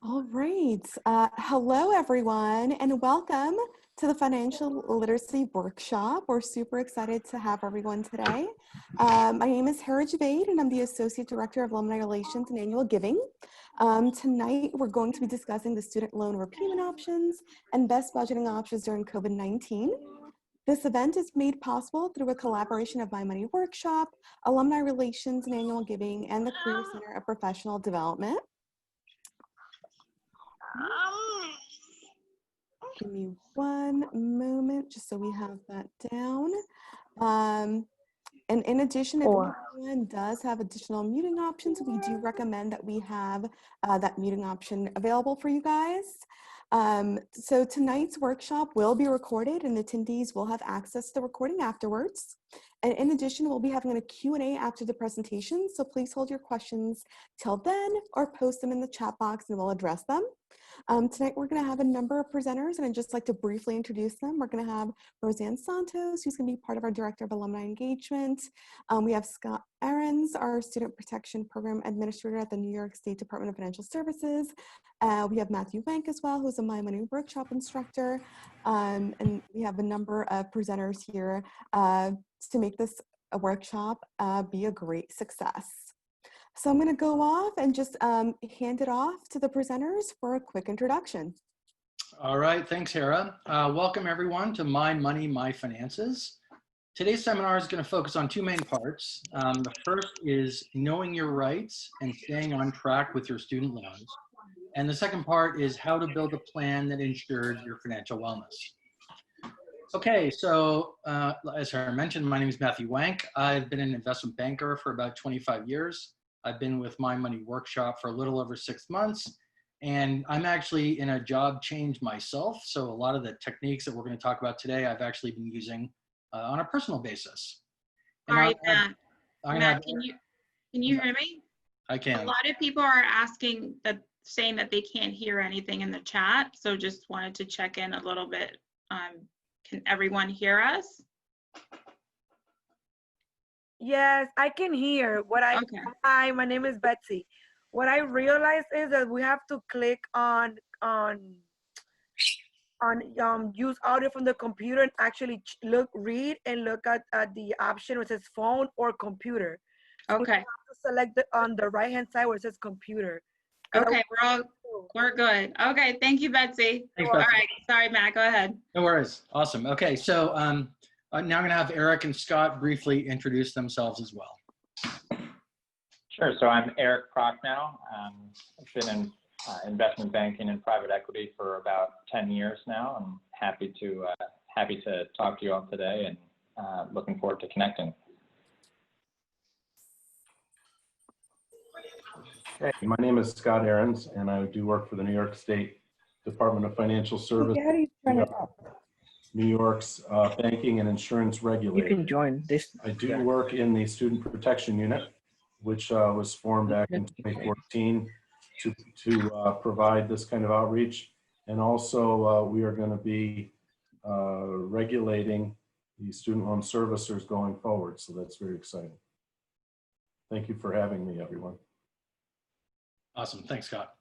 All right. Hello, everyone, and welcome to the Financial Literacy Workshop. We're super excited to have everyone today. My name is Hera Javaid, and I'm the Associate Director of Alumni Relations and Annual Giving. Tonight, we're going to be discussing the student loan repayment options and best budgeting options during COVID-19. This event is made possible through a collaboration of My Money Workshop, Alumni Relations and Annual Giving, and the Career Center of Professional Development. Give me one moment just so we have that down. And in addition, if anyone does have additional muting options, we do recommend that we have that muting option available for you guys. So tonight's workshop will be recorded and attendees will have access to the recording afterwards. And in addition, we'll be having a Q&A after the presentation. So please hold your questions till then or post them in the chat box and we'll address them. Tonight, we're going to have a number of presenters, and I'd just like to briefly introduce them. We're going to have Roseanne Santos, who's going to be part of our Director of Alumni Engagement. We have Scott Ahrens, our Student Protection Program Administrator at the New York State Department of Financial Services. We have Matthew Wank as well, who's a My Money Workshop instructor. And we have a number of presenters here to make this workshop be a great success. So I'm going to go off and just hand it off to the presenters for a quick introduction. All right, thanks, Hera. Welcome everyone to My Money, My Finances. Today's seminar is going to focus on two main parts. The first is knowing your rights and staying on track with your student loans. And the second part is how to build a plan that ensures your financial wellness. Okay, so as Hera mentioned, my name is Matthew Wank. I've been an investment banker for about 25 years. I've been with My Money Workshop for a little over 6 months, and I'm actually in a job change myself. So a lot of the techniques that we're going to talk about today, I've actually been using on a personal basis. All right, Matt, can you hear me? I can. A lot of people are saying that they can't hear anything in the chat. So just wanted to check in a little bit. Can everyone hear us? Yes, I can hear. Okay. Hi, my name is Betsy. What I realized is that we have to click on use audio from the computer and actually read and look at the option where it says phone or computer. So Okay. we have to select on the right hand side where it says computer. Okay, we're good. Okay, thank you, Betsy. Thanks, All Betsy. right, sorry, Matt, go ahead. No worries. Awesome. Okay, so now I'm going to have Eric and Scott briefly introduce themselves as well. Sure. So I'm Eric Prochnow. I've been in investment banking and private equity for about 10 years now. I'm happy to talk to you all today and looking forward to connecting. Hey, my name is Scott Ahrens, and I do work for the New York State Department of Financial Services. New York's banking and insurance regulator. You can join this. I do work in the Student Protection Unit, which was formed back in 2014 to provide this kind of outreach. And also we are going to be regulating the student loan servicers going forward. So that's very exciting. Thank you for having me, everyone. Awesome. Thanks, Scott.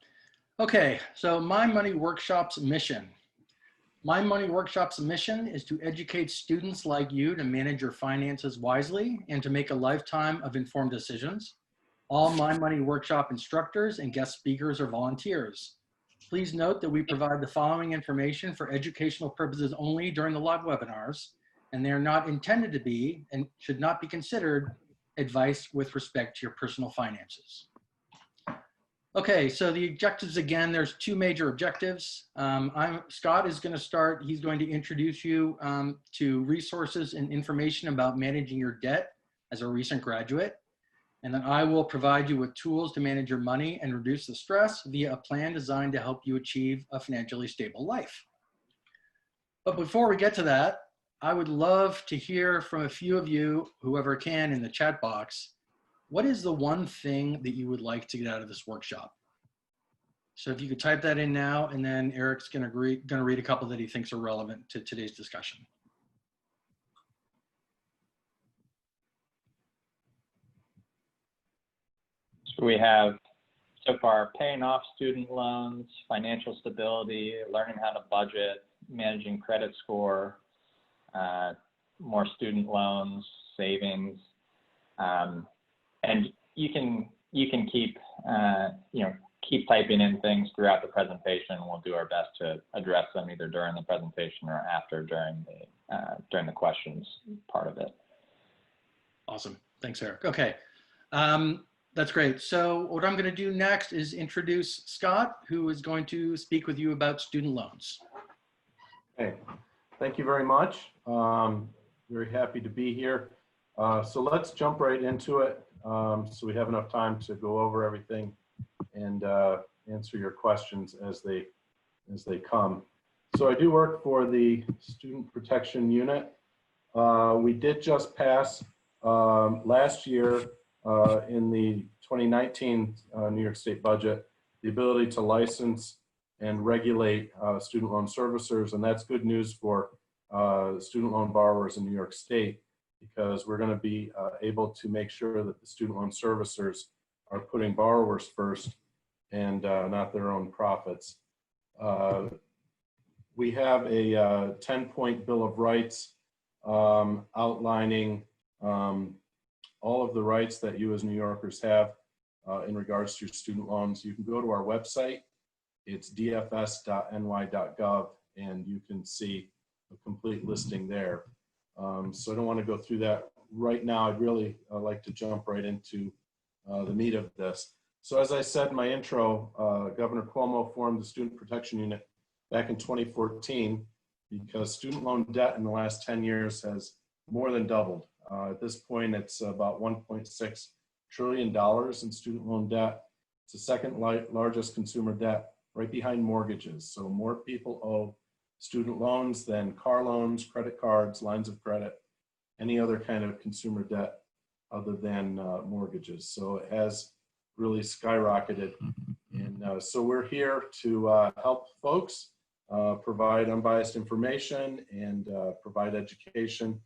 Okay, so My Money Workshop's mission. My Money Workshop's mission is to educate students like you to manage your finances wisely and to make a lifetime of informed decisions. All My Money Workshop instructors and guest speakers are volunteers. Please note that we provide the following information for educational purposes only during the live webinars, and they are not intended to be and should not be considered advice with respect to your personal finances. Okay, so the objectives, again, there's two major objectives. Scott is going to start. He's going to introduce you to resources and information about managing your debt as a recent graduate. And then I will provide you with tools to manage your money and reduce the stress via a plan designed to help you achieve a financially stable life. But before we get to that, I would love to hear from a few of you, whoever can, in the chat box. What is the one thing that you would like to get out of this workshop? So if you could type that in now, and then Eric's going to read a couple that he thinks are relevant to today's discussion. So we have so far, paying off student loans, financial stability, learning how to budget, managing credit score, more student loans, savings, and you can keep keep typing in things throughout the presentation, and we'll do our best to address them either during the presentation or after during the questions part of it. Awesome. Thanks, Eric. Okay. That's great. So what I'm going to do next is introduce Scott, who is going to speak with you about student loans. Okay, thank you very much. Very happy to be here. So let's jump right into it, so we have enough time to go over everything and answer your questions as they come. So I do work for the Student Protection Unit. We did just pass last year in the 2019 New York State budget the ability to license and regulate student loan servicers, and that's good news for student loan borrowers in New York State, because we're going to be able to make sure that the student loan servicers are putting borrowers first and not their own profits. We have a 10-point Bill of Rights outlining all of the rights that you as New Yorkers have in regards to your student loans. You can go to our website. It's dfs.ny.gov, and you can see a complete listing there. So I don't want to go through that right now. I'd really like to jump right into the meat of this. So as I said in my intro, Governor Cuomo formed the Student Protection Unit back in 2014 because student loan debt in the last 10 years has more than doubled. At this point, it's about $1.6 trillion in student loan debt. It's the second largest consumer debt, right behind mortgages. So more people owe student loans than car loans, credit cards, lines of credit, any other kind of consumer debt other than mortgages. So it has really skyrocketed. And so we're here to help folks, provide unbiased information, and provide education.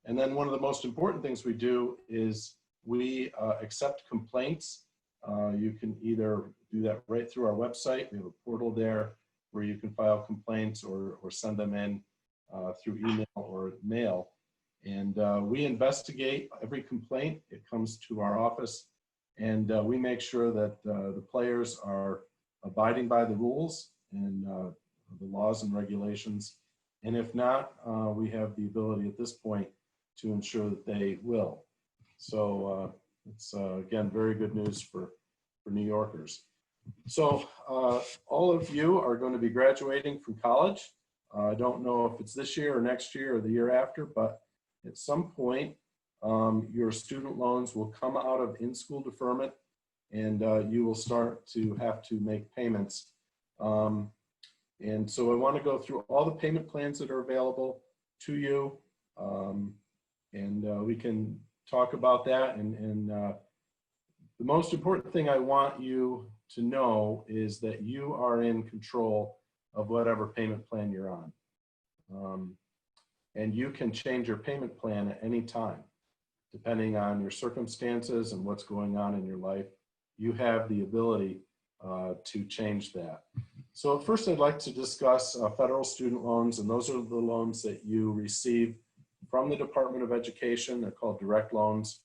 And then one of the most important things we do is we accept complaints. You can either do that right through our website. We have a portal there where you can file complaints or send them in through email or mail. And we investigate every complaint. It comes to our office, and we make sure that the players are abiding by the rules and the laws and regulations. And if not, we have the ability at this point to ensure that they will. So it's, again, very good news for New Yorkers. So all of you are going to be graduating from college. I don't know if it's this year or next year or the year after, but at some point, your student loans will come out of in-school deferment, and you will start to have to make payments. And so I want to go through all the payment plans that are available to you, and we can talk about that. And the most important thing I want you to know is that you are in control of whatever payment plan you're on. And you can change your payment plan at any time, depending on your circumstances and what's going on in your life. You have the ability to change that. So first, I'd like to discuss federal student loans, and those are the loans that you receive from the Department of Education. They're called direct loans.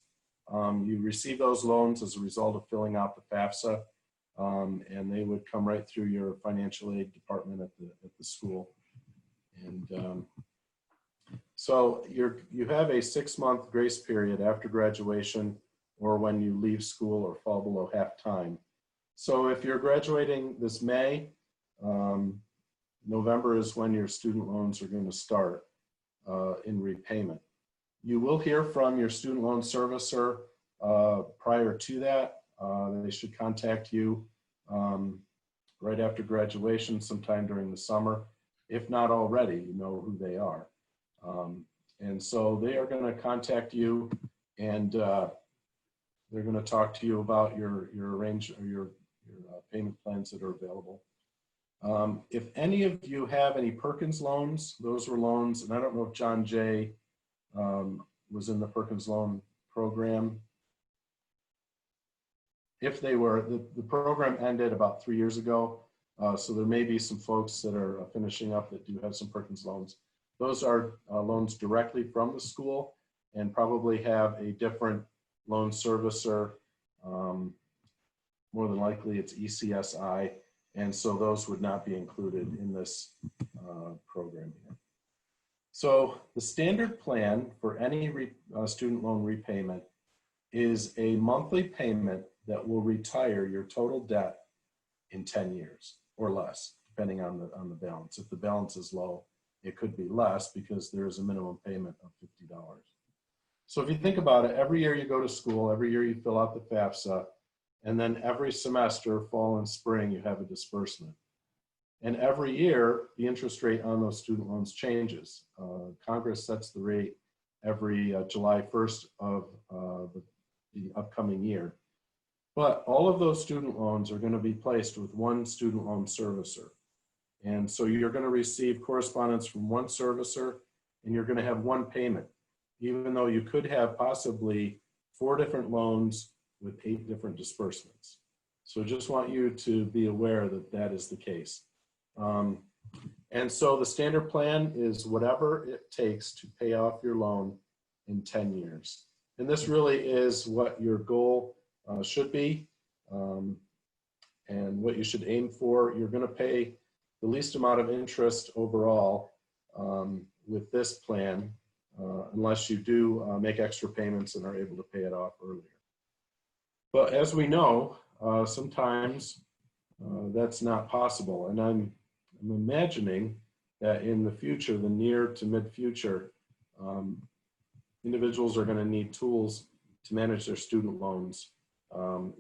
You receive those loans as a result of filling out the FAFSA, and they would come right through your financial aid department at the school. And so you have a 6-month grace period after graduation or when you leave school or fall below half-time. So if you're graduating this May, November is when your student loans are going to start in repayment. You will hear from your student loan servicer prior to that. They should contact you right after graduation, sometime during the summer. If not already, you know who they are. And so they are going to contact you, and they're going to talk to you about your payment plans that are available. If any of you have any Perkins loans, those were loans, and I don't know if John Jay was in the Perkins loan program. if they were, the program ended about 3 years ago. So there may be some folks that are finishing up that do have some Perkins loans. Those are loans directly from the school and probably have a different loan servicer. More than likely it's ECSI. And so those would not be included in this program here. So the standard plan for any student loan repayment is a monthly payment that will retire your total debt in 10 years or less, depending on the balance. If the balance is low, it could be less because there is a minimum payment of $50. So if you think about it, every year you go to school, every year you fill out the FAFSA, and then every semester, fall and spring, you have a disbursement. And every year, the interest rate on those student loans changes. Congress sets the rate every July 1st of the upcoming year. But all of those student loans are going to be placed with one student loan servicer. And so you're going to receive correspondence from one servicer, and you're going to have one payment, even though you could have possibly 4 different loans with 8 different disbursements. So just want you to be aware that that is the case. And so the standard plan is whatever it takes to pay off your loan in 10 years. And this really is what your goal should be and what you should aim for. You're going to pay the least amount of interest overall with this plan, unless you do make extra payments and are able to pay it off earlier. But as we know, sometimes that's not possible. And I'm imagining that in the future, the near to mid future, individuals are going to need tools to manage their student loans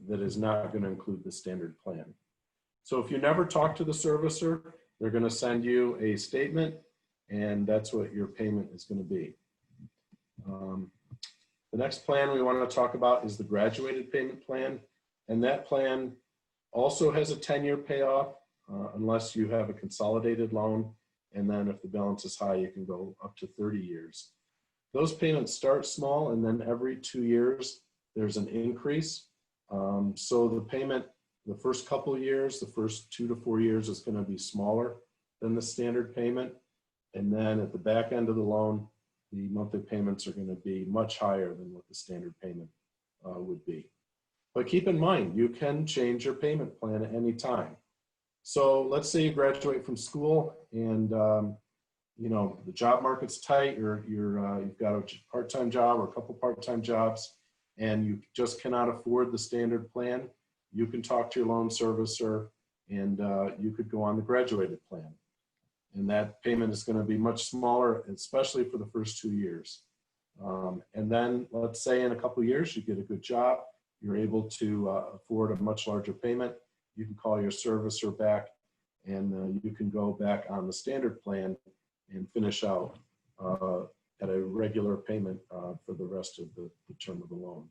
that is not going to include the standard plan. So if you never talk to the servicer, they're going to send you a statement, and that's what your payment is going to be. The next plan we want to talk about is the graduated payment plan, and that plan also has a 10-year payoff unless you have a consolidated loan, and then if the balance is high, you can go up to 30 years. Those payments start small, and then every 2 years, there's an increase. So the payment, the first couple of years, the first 2 to 4 years is going to be smaller than the standard payment. And then at the back end of the loan, the monthly payments are going to be much higher than what the standard payment would be. But keep in mind, you can change your payment plan at any time. So let's say you graduate from school and you know, the job market's tight, you've got a part-time job or a couple part-time jobs, and you just cannot afford the standard plan. You can talk to your loan servicer, and you could go on the graduated plan. And that payment is going to be much smaller, especially for the first 2 years. And then let's say in a couple of years, you get a good job, you're able to afford a much larger payment. You can call your servicer back, and you can go back on the standard plan and finish out at a regular payment for the rest of the term of the loan.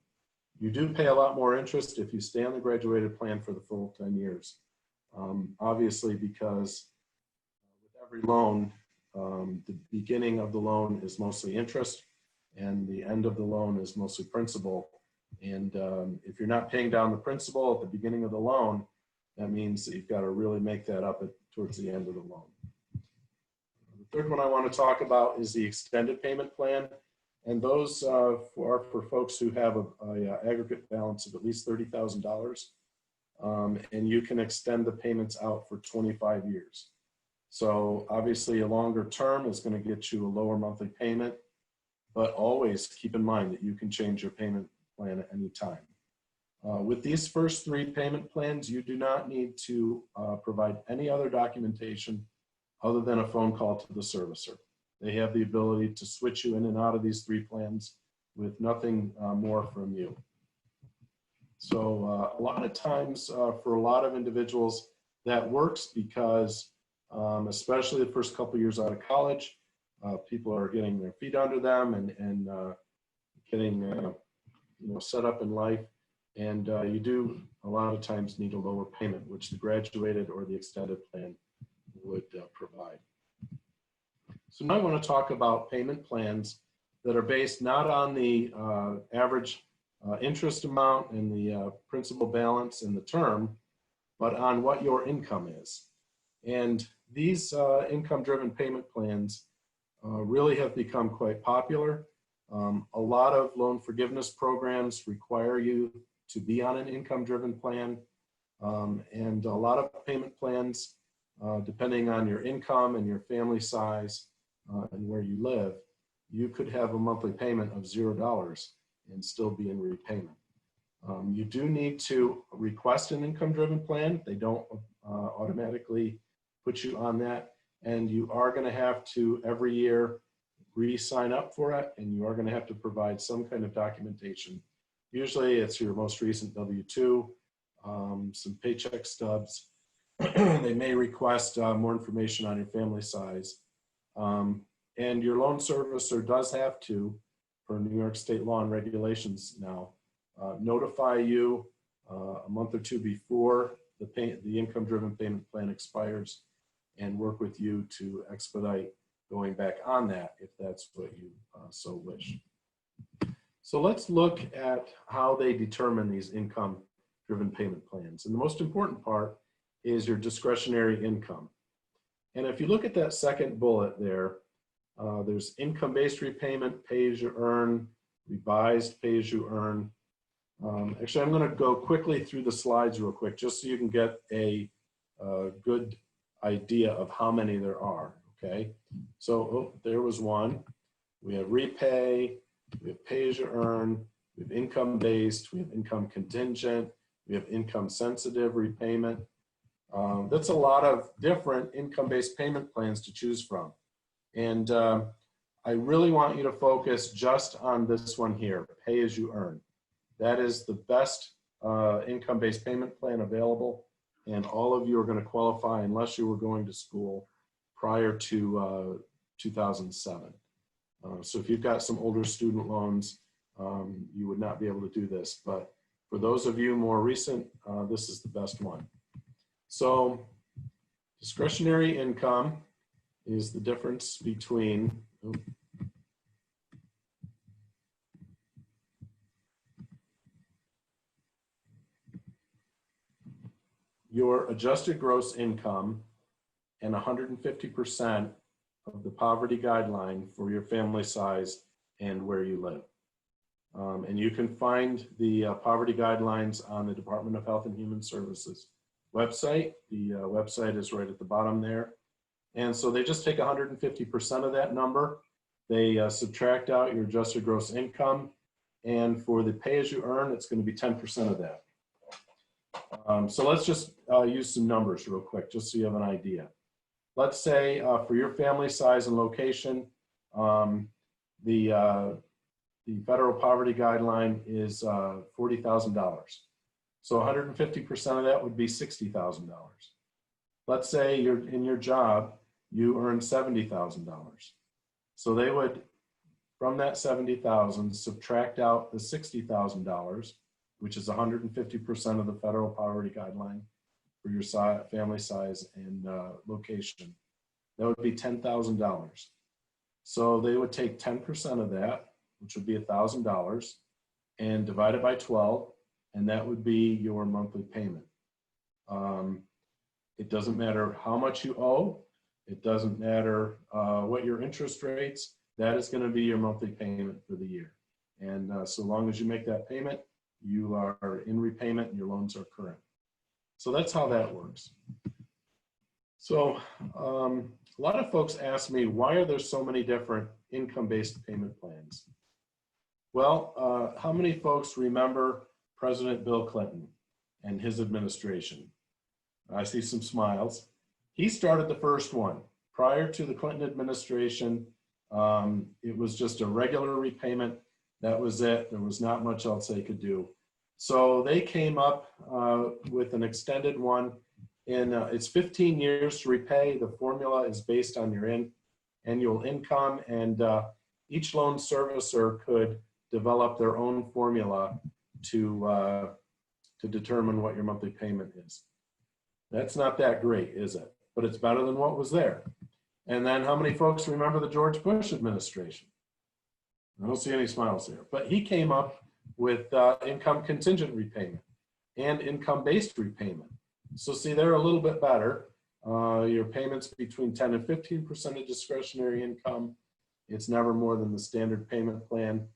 You do pay a lot more interest if you stay on the graduated plan for the full 10 years. Obviously, because with every loan, the beginning of the loan is mostly interest, and the end of the loan is mostly principal. And if you're not paying down the principal at the beginning of the loan, that means that you've got to really make that up towards the end of the loan. The third one I want to talk about is the extended payment plan. And those are for folks who have an aggregate balance of at least $30,000. And you can extend the payments out for 25 years. So obviously a longer term is going to get you a lower monthly payment, but always keep in mind that you can change your payment plan at any time. With these first 3 payment plans, you do not need to provide any other documentation other than a phone call to the servicer. They have the ability to switch you in and out of these 3 plans with nothing more from you. So a lot of times for a lot of individuals, that works because especially the first couple years out of college, people are getting their feet under them and getting you know, set up in life. And you do a lot of times need a lower payment, which the graduated or the extended plan would provide. So now I want to talk about payment plans that are based not on the average interest amount and the principal balance and the term, but on what your income is. And these income-driven payment plans really have become quite popular. A lot of loan forgiveness programs require you to be on an income-driven plan. And a lot of payment plans, depending on your income and your family size and where you live, you could have a monthly payment of $0 and still be in repayment. You do need to request an income-driven plan. They don't automatically put you on that. And you are going to have to every year re-sign up for it, and you are going to have to provide some kind of documentation. Usually it's your most recent W-2, some paycheck stubs. They may request more information on your family size. And your loan servicer does have to, per New York state law and regulations now, notify you a month or two before the income-driven payment plan expires and work with you to expedite going back on that if that's what you so wish. So let's look at how they determine these income-driven payment plans. And the most important part is your discretionary income. And if you look at that second bullet there, there's income-based repayment, pay-as-you-earn, revised pay-as-you-earn. Actually, I'm going to go quickly through the slides real quick, just so you can get a good idea of how many there are, okay? So there was one. We have repay, we have pay-as-you-earn, we have income-based, we have income contingent, we have income-sensitive repayment. That's a lot of different income-based payment plans to choose from. And I really want you to focus just on this one here, pay-as-you-earn. That is the best income-based payment plan available, and all of you are going to qualify unless you were going to school prior to 2007. So if you've got some older student loans, you would not be able to do this. But for those of you more recent, this is the best one. So discretionary income is the difference between your adjusted gross income and 150% of the poverty guideline for your family size and where you live. And you can find the poverty guidelines on the Department of Health and Human Services website. The website is right at the bottom there. And so they just take 150% of that number. They subtract out your adjusted gross income. And for the pay-as-you-earn, it's going to be 10% of that. So let's just use some numbers real quick, just so you have an idea. Let's say for your family size and location, the federal poverty guideline is $40,000. So 150% of that would be $60,000. Let's say you're in your job, you earn $70,000. So they would, from that $70,000, subtract out the $60,000, which is 150% of the federal poverty guideline for your family size and location. That would be $10,000. So they would take 10% of that, which would be $1,000, and divide it by 12, and that would be your monthly payment. It doesn't matter how much you owe. It doesn't matter what your interest rates. That is going to be your monthly payment for the year. And so long as you make that payment, you are in repayment and your loans are current. So that's how that works. So a lot of folks ask me, why are there so many different income-based payment plans? Well, how many folks remember President Bill Clinton and his administration? I see some smiles. He started the first one. Prior to the Clinton administration, it was just a regular repayment. That was it. There was not much else they could do. So they came up with an extended one. And it's 15 years to repay. The formula is based on your annual income, and each loan servicer could develop their own formula to determine what your monthly payment is. That's not that great, is it? But it's better than what was there. And then how many folks remember the George Bush administration? I don't see any smiles there. But he came up with income contingent repayment and income-based repayment. So see, they're a little bit better. Your payments between 10 and 15% of discretionary income. It's never more than the standard payment plan.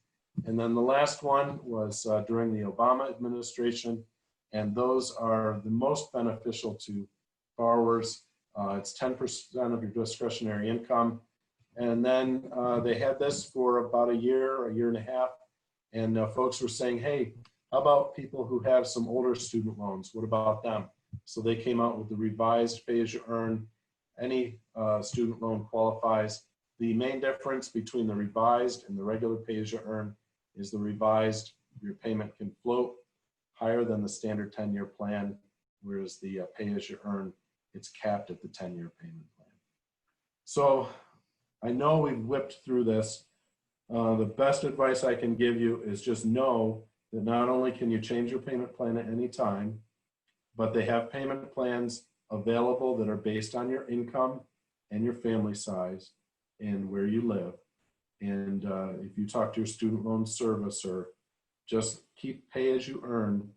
And then the last one was during the Obama administration, and those are the most beneficial to borrowers. It's 10% of your discretionary income. And then they had this for about a year and a half. And folks were saying, hey, how about people who have some older student loans? What about them? So they came out with the revised pay-as-you-earn. Any student loan qualifies. The main difference between the revised and the regular pay-as-you-earn is the revised, your payment can float higher than the standard 10-year plan, whereas the pay-as-you-earn, it's capped at the 10-year payment plan. So I know we've whipped through this. The best advice I can give you is just know that not only can you change your payment plan at any time, but they have payment plans available that are based on your income and your family size and where you live. And if you talk to your student loan servicer, just keep pay as you earn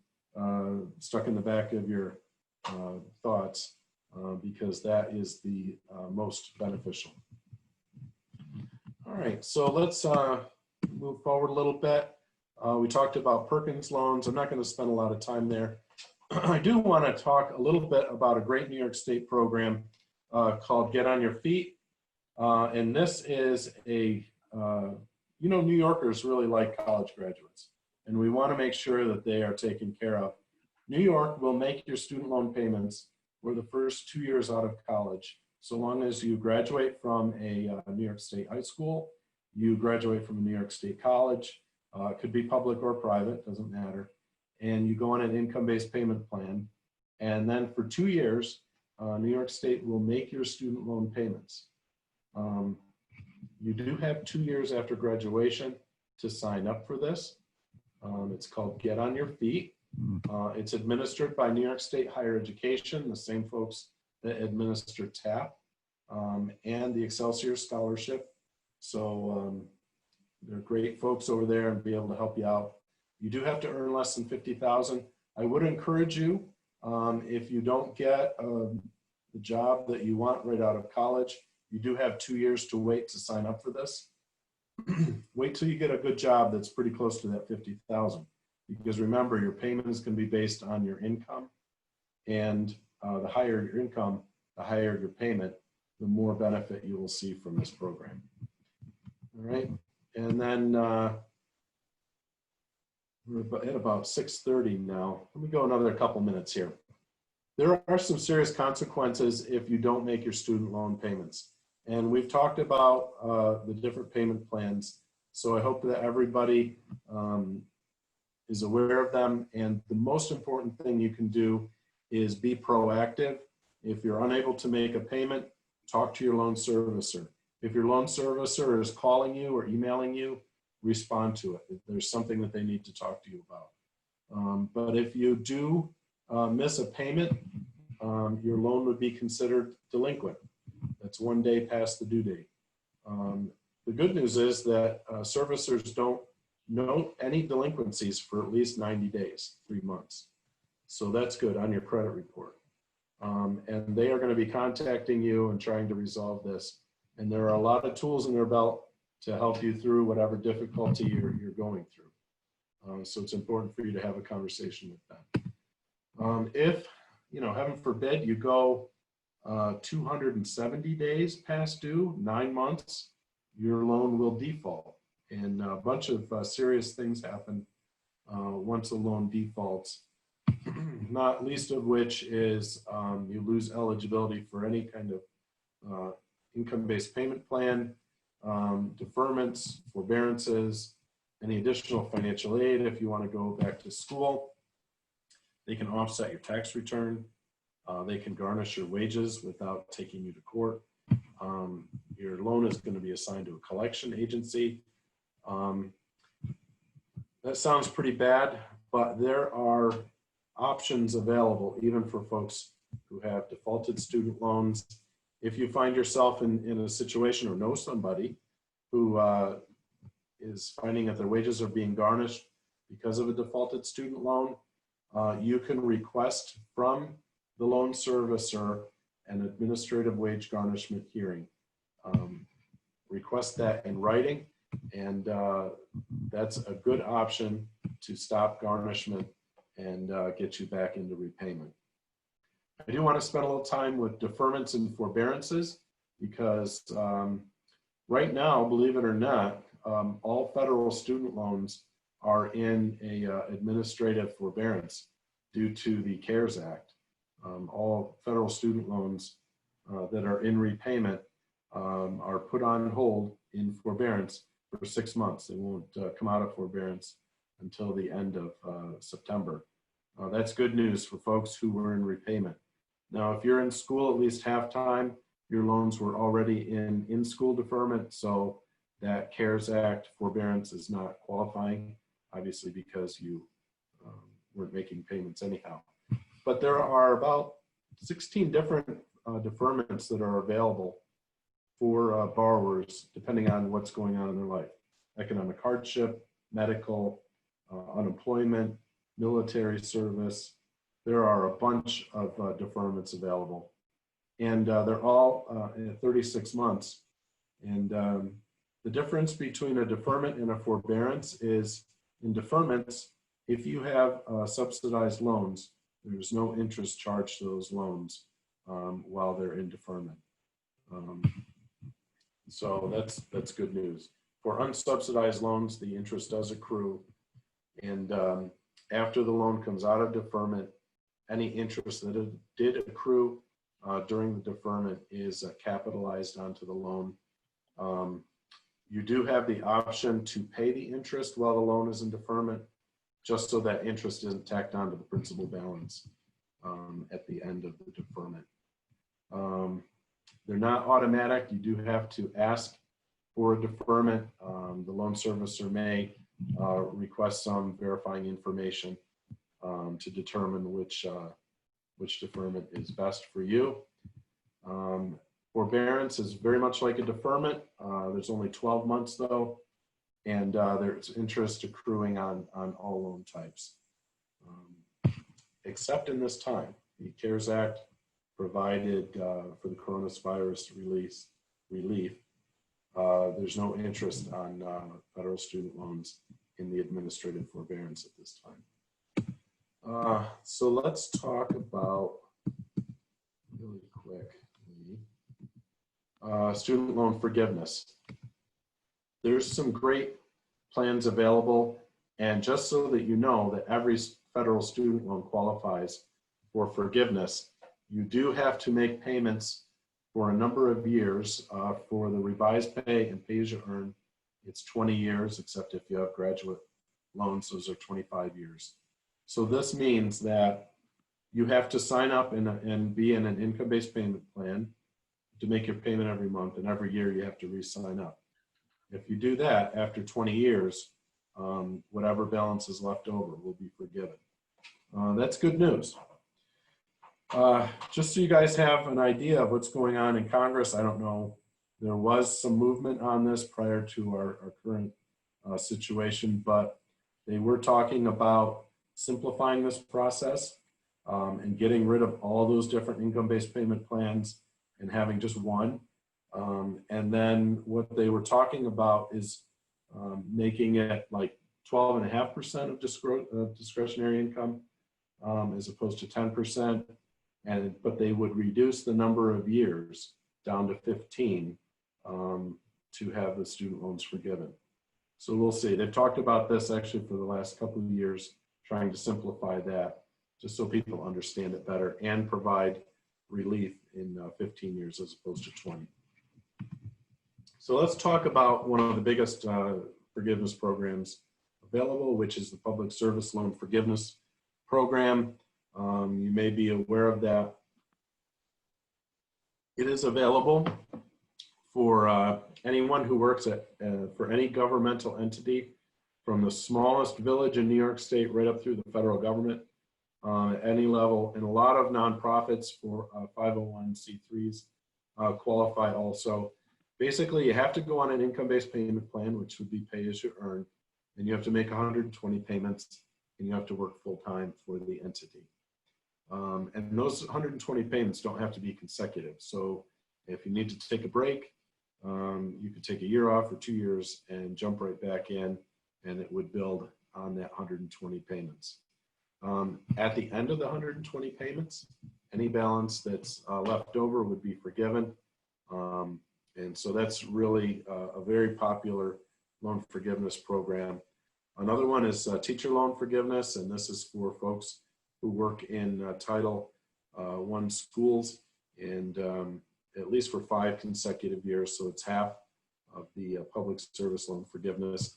stuck in the back of your thoughts because that is the most beneficial. All right, so let's move forward a little bit. We talked about Perkins loans. I'm not going to spend a lot of time there. I do want to talk a little bit about a great New York State program called Get on Your Feet. And this is a, you know, New Yorkers really like college graduates, and we want to make sure that they are taken care of. New York will make your student loan payments for the first 2 years out of college, so long as you graduate from a New York State high school, you graduate from a New York State college, it could be public or private, doesn't matter, and you go on an income-based payment plan. And then for 2 years, New York State will make your student loan payments. You do have 2 years after graduation to sign up for this. It's called Get on Your Feet. It's administered by New York State Higher Education, the same folks that administer TAP and the Excelsior Scholarship. So they're great folks over there and be able to help you out. You do have to earn less than $50,000. I would encourage you, if you don't get the job that you want right out of college, you do have 2 years to wait to sign up for this. Wait till you get a good job that's pretty close to that 50,000, because remember, your payment is going to be based on your income, and the higher your income, the higher your payment, the more benefit you will see from this program. All right, and then we're at about 6:30 now. Let me go another couple minutes here. There are some serious consequences if you don't make your student loan payments. And we've talked about the different payment plans. So I hope that everybody is aware of them. And the most important thing you can do is be proactive. If you're unable to make a payment, talk to your loan servicer. If your loan servicer is calling you or emailing you, respond to it. If there's something that they need to talk to you about. But if you do miss a payment, your loan would be considered delinquent. That's 1 day past the due date. The good news is that servicers don't note any delinquencies for at least 90 days, 3 months. So that's good on your credit report. And they are going to be contacting you and trying to resolve this. And there are a lot of tools in their belt to help you through whatever difficulty you're going through. So it's important for you to have a conversation with them. If, you know, heaven forbid, you go 270 days past due, 9 months, your loan will default. And a bunch of serious things happen once a loan defaults, not least of which is you lose eligibility for any kind of income-based payment plan, deferments, forbearances, any additional financial aid if you want to go back to school. They can offset your tax return. They can garnish your wages without taking you to court. Your loan is going to be assigned to a collection agency. That sounds pretty bad, but there are options available even for folks who have defaulted student loans. If you find yourself in a situation or know somebody who is finding that their wages are being garnished, because of a defaulted student loan, you can request from the loan servicer an administrative wage garnishment hearing. Request that in writing, and that's a good option to stop garnishment and get you back into repayment. I do want to spend a little time with deferments and forbearances because right now, believe it or not, all federal student loans are in a administrative forbearance due to the CARES Act. All federal student loans that are in repayment are put on hold in forbearance for 6 months. They won't come out of forbearance until the end of September. That's good news for folks who were in repayment. Now, if you're in school at least half-time, your loans were already in school deferment, so that CARES Act forbearance is not qualifying, obviously because you weren't making payments anyhow. But there are about 16 different deferments that are available for borrowers, depending on what's going on in their life. Economic hardship, medical, unemployment, military service. There are a bunch of deferments available. And they're all 36 months. And the difference between a deferment and a forbearance is in deferments, if you have subsidized loans, there's no interest charged to those loans while they're in deferment. So that's good news. For unsubsidized loans, the interest does accrue. And after the loan comes out of deferment, any interest that it did accrue during the deferment is capitalized onto the loan. You do have the option to pay the interest while the loan is in deferment, just so that interest isn't tacked onto the principal balance at the end of the deferment. They're not automatic. You do have to ask for a deferment. The loan servicer may request some verifying information to determine which deferment is best for you. Forbearance is very much like a deferment. There's only 12 months though, and there's interest accruing on all loan types. Except in this time, the CARES Act provided for the coronavirus relief. There's no interest on federal student loans in the administrative forbearance at this time. So let's talk about, really quickly, student loan forgiveness. There's some great plans available, and just so that you know that every federal student loan qualifies for forgiveness, you do have to make payments for a number of years. For the revised pay and pay as you earn, it's 20 years, except if you have graduate loans, those are 25 years. So this means that you have to sign up and be in an income-based payment plan to make your payment every month, and every year you have to re-sign up. If you do that after 20 years, whatever balance is left over will be forgiven. That's good news. Just so you guys have an idea of what's going on in Congress, I don't know, there was some movement on this prior to our current situation, but they were talking about simplifying this process and getting rid of all those different income-based payment plans and having just one. And then what they were talking about is making it like 12.5% of discretionary income as opposed to 10%. But they would reduce the number of years down to 15 to have the student loans forgiven. So we'll see. They've talked about this actually for the last couple of years, trying to simplify that just so people understand it better and provide relief in 15 years as opposed to 20. So let's talk about one of the biggest forgiveness programs available, which is the Public Service Loan Forgiveness Program. You may be aware of that. It is available for anyone who works for any governmental entity, from the smallest village in New York State right up through the federal government at any level. And a lot of nonprofits for 501c3s qualify also. Basically, you have to go on an income-based payment plan, which would be pay as you earn. and you have to make 120 payments, and you have to work full-time for the entity. And those 120 payments don't have to be consecutive. So if you need to take a break, you could take a year off or 2 years and jump right back in, and it would build on that 120 payments. At the end of the 120 payments, any balance that's left over would be forgiven. And so that's really a very popular loan forgiveness program. Another one is teacher loan forgiveness, and this is for folks who work in Title I schools, and at least for 5 consecutive years. So it's half of the public service loan forgiveness.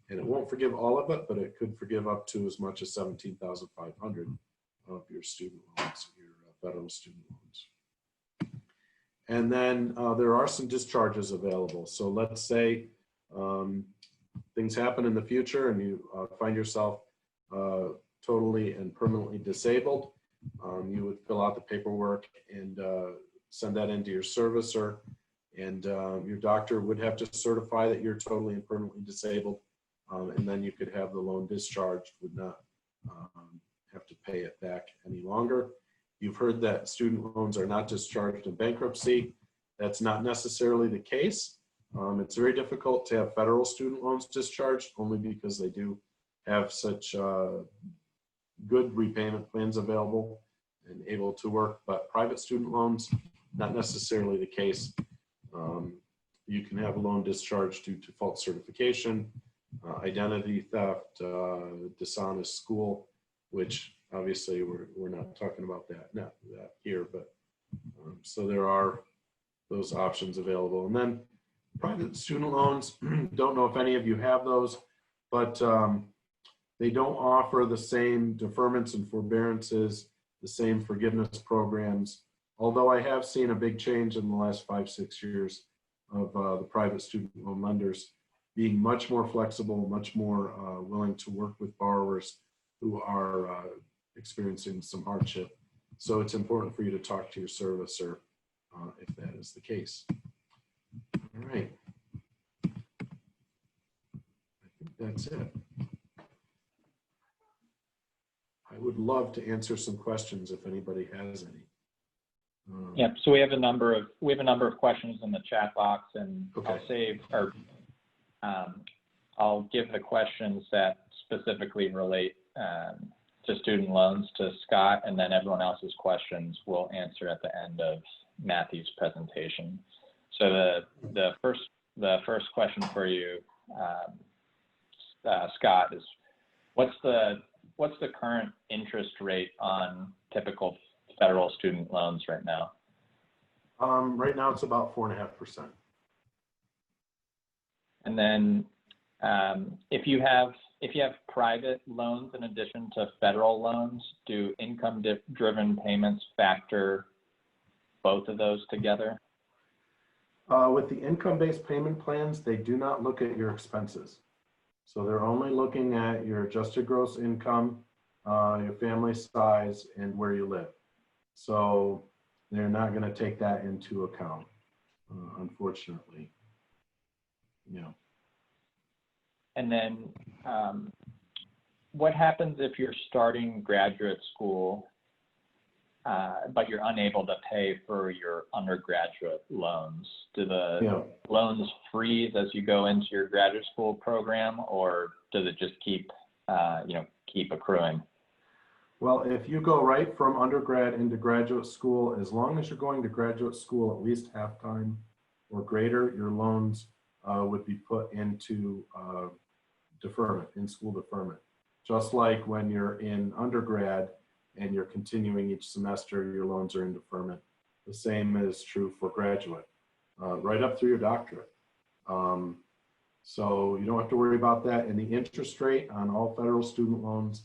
And it won't forgive all of it, but it could forgive up to as much as $17,500 of your student loans, your federal student loans. And then there are some discharges available. So let's say things happen in the future and you find yourself totally and permanently disabled. You would fill out the paperwork and send that into your servicer, and your doctor would have to certify that you're totally and permanently disabled. And then you could have the loan discharged, would not have to pay it back any longer. You've heard that student loans are not discharged in bankruptcy. That's not necessarily the case. It's very difficult to have federal student loans discharged, only because they do have such good repayment plans available and able to work, but private student loans, not necessarily the case. You can have a loan discharged due to false certification, identity theft, dishonest school, which obviously we're not talking about that here, but so there are those options available. And then private student loans, don't know if any of you have those, but they don't offer the same deferments and forbearances, the same forgiveness programs, although I have seen a big change in the last 5-6 years of the private student loan lenders being much more flexible, much more willing to work with borrowers who are experiencing some hardship. So it's important for you to talk to your servicer if that is the case. All right. I think that's it. I would love to answer some questions if anybody has any. Yep. So we have a number of questions in the chat box, and Okay. I'll give the questions that specifically relate to student loans to Scott, and then everyone else's questions we'll answer at the end of Matthew's presentation. So the first question for you, Scott, is what's the current interest rate on typical federal student loans right now? Right now it's about 4.5%. And then if you have private loans in addition to federal loans, do income-driven payments factor both of those together? With the income-based payment plans, they do not look at your expenses. So they're only looking at your adjusted gross income, your family size, and where you live. So they're not going to take that into account, unfortunately. Yeah. And then what happens if you're starting graduate school, but you're unable to pay for your undergraduate loans? Do the loans freeze as you go into your graduate school program, or does it just keep accruing? Well, if you go right from undergrad into graduate school, as long as you're going to graduate school at least half-time or greater, your loans would be put into deferment, in-school deferment. Just like when you're in undergrad and you're continuing each semester, your loans are in deferment. The same is true for graduate, right up through your doctorate. So you don't have to worry about that. And the interest rate on all federal student loans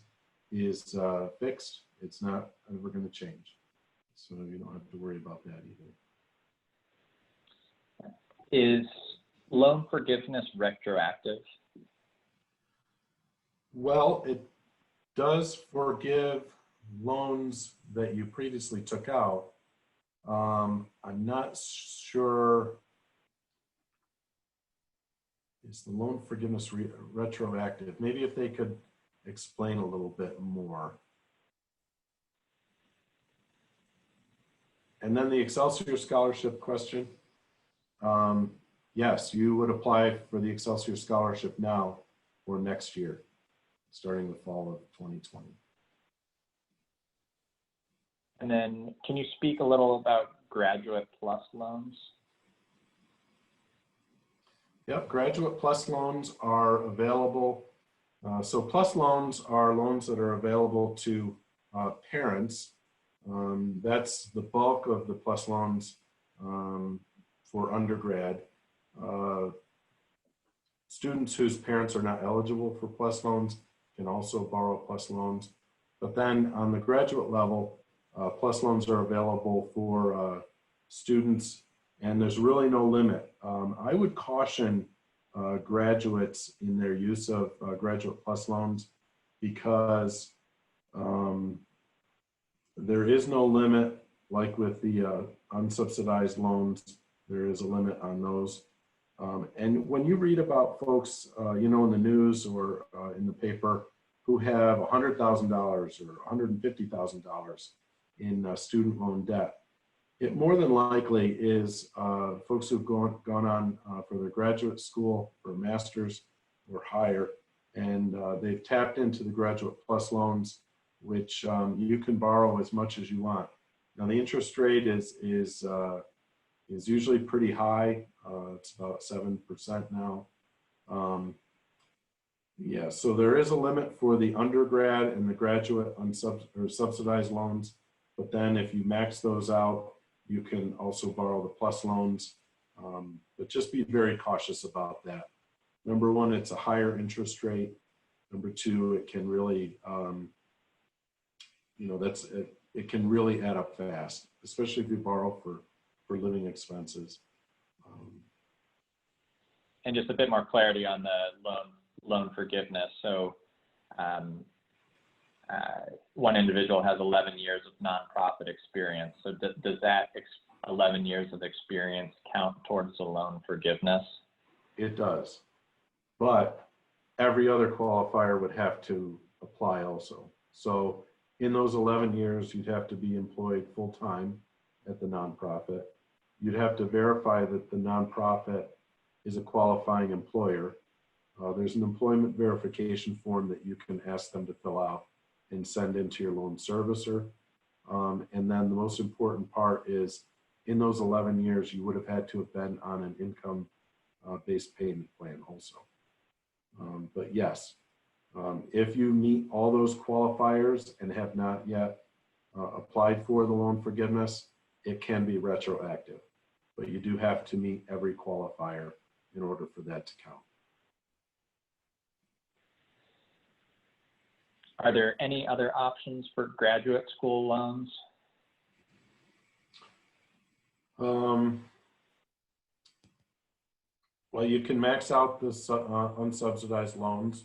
is fixed. It's not ever going to change. So you don't have to worry about that either. Is loan forgiveness retroactive? Well, it does forgive loans that you previously took out. I'm not sure is the loan forgiveness retroactive? Maybe if they could explain a little bit more. And then the Excelsior Scholarship question. Yes, you would apply for the Excelsior Scholarship now or next year, starting the fall of 2020. And then can you speak a little about Graduate Plus loans? Yep, Graduate Plus loans are available. So Plus loans are loans that are available to parents. That's the bulk of the Plus loans for undergrad. Students whose parents are not eligible for Plus loans can also borrow Plus loans. But then on the graduate level, Plus loans are available for students, and there's really no limit. I would caution graduates in their use of Graduate Plus loans because there is no limit, like with the unsubsidized loans, there is a limit on those. And when you read about folks, you know, in the news or in the paper who have $100,000 or $150,000 in student loan debt, it more than likely is folks who've gone on for their graduate school or master's or higher, and they've tapped into the Graduate Plus loans, which you can borrow as much as you want. Now the interest rate is usually pretty high. It's about 7% now. Yeah, so there is a limit for the undergrad and the graduate subsidized loans, but then if you max those out, you can also borrow the Plus loans, but just be very cautious about that. Number one, it's a higher interest rate. Number two, it can really, you know, it can really add up fast, especially if you borrow for living expenses. And just a bit more clarity on the loan forgiveness. So one individual has 11 years of nonprofit experience. So does that 11 years of experience count towards the loan forgiveness? It does, but every other qualifier would have to apply also. So in those 11 years, you'd have to be employed full-time at the nonprofit. You'd have to verify that the nonprofit is a qualifying employer. There's an employment verification form that you can ask them to fill out and send into your loan servicer. And then the most important part is in those 11 years, you would have had to have been on an income-based payment plan also. But yes, if you meet all those qualifiers and have not yet applied for the loan forgiveness, it can be retroactive. But you do have to meet every qualifier in order for that to count. Are there any other options for graduate school loans? Well, you can max out the unsubsidized loans.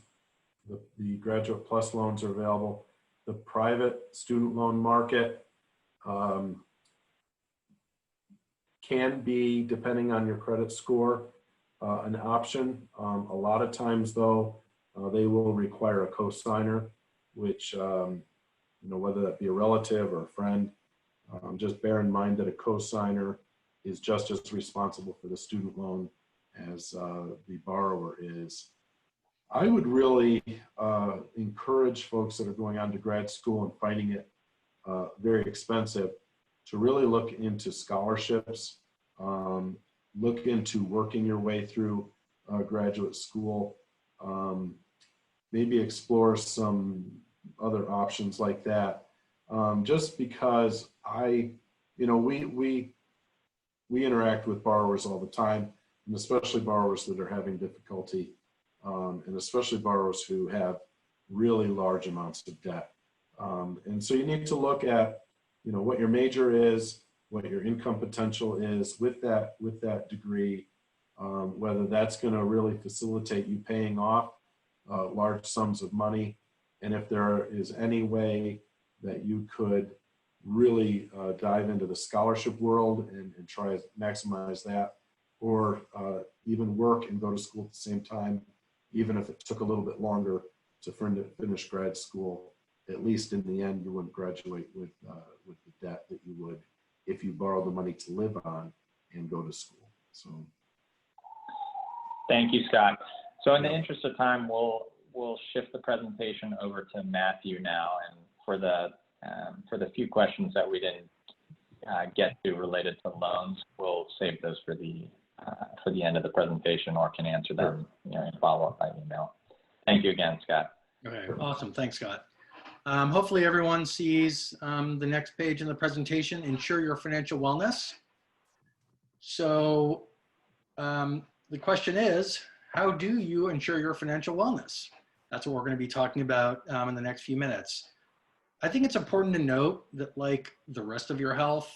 The Graduate Plus loans are available. The private student loan market can be, depending on your credit score, an option. A lot of times, though, they will require a cosigner, which, you know, whether that be a relative or a friend, just bear in mind that a cosigner is just as responsible for the student loan as the borrower is. I would really encourage folks that are going on to grad school and finding it very expensive to really look into scholarships, look into working your way through graduate school, maybe explore some other options like that. Just because we interact with borrowers all the time, and especially borrowers that are having difficulty, and especially borrowers who have really large amounts of debt. And so you need to look at, you know, what your major is, what your income potential is with that degree, whether that's going to really facilitate you paying off large sums of money, and if there is any way that you could really dive into the scholarship world and try to maximize that. or even work and go to school at the same time, even if it took a little bit longer to finish grad school. At least in the end, you wouldn't graduate with the debt that you would if you borrowed the money to live on and go to school. So, Thank you, Scott. So in the Yeah. interest of time, we'll shift the presentation over to Matthew now, and for the few questions that we didn't get to related to loans, we'll save those for the end of the presentation, or can answer them in follow-up by email. Thank you again, Scott. Okay, awesome. Thanks, Scott. Hopefully everyone sees the next page in the presentation, Ensure Your Financial Wellness. So the question is, how do you ensure your financial wellness? That's what we're going to be talking about in the next few minutes. I think it's important to note that, like the rest of your health,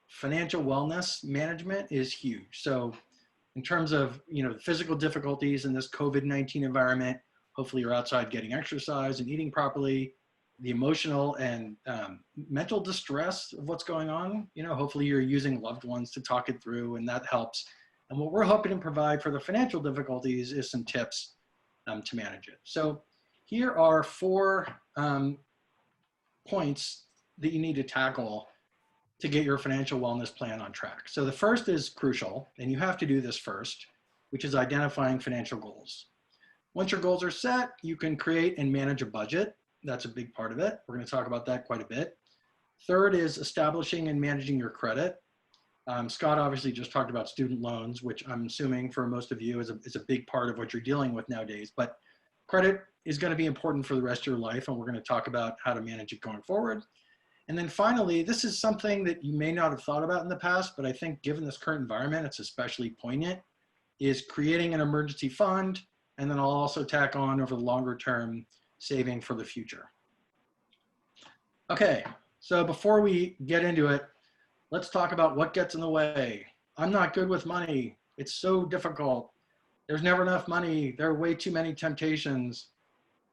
financial wellness management is huge. So in terms of, physical difficulties in this COVID-19 environment, hopefully you're outside getting exercise and eating properly. The emotional and mental distress of what's going on, hopefully you're using loved ones to talk it through, and that helps. And what we're hoping to provide for the financial difficulties is some tips to manage it. So here are 4 points that you need to tackle to get your financial wellness plan on track. So the first is crucial, and you have to do this first, which is identifying financial goals. Once your goals are set, you can create and manage a budget. That's a big part of it. We're going to talk about that quite a bit. Third is establishing and managing your credit. Scott obviously just talked about student loans, which I'm assuming for most of you is a big part of what you're dealing with nowadays. But credit is going to be important for the rest of your life, and we're going to talk about how to manage it going forward. And then finally, this is something that you may not have thought about in the past, but I think given this current environment, it's especially poignant, is creating an emergency fund. And then I'll also tack on over the longer term, saving for the future. Okay, so before we get into it, let's talk about what gets in the way. I'm not good with money. It's so difficult. There's never enough money. There are way too many temptations.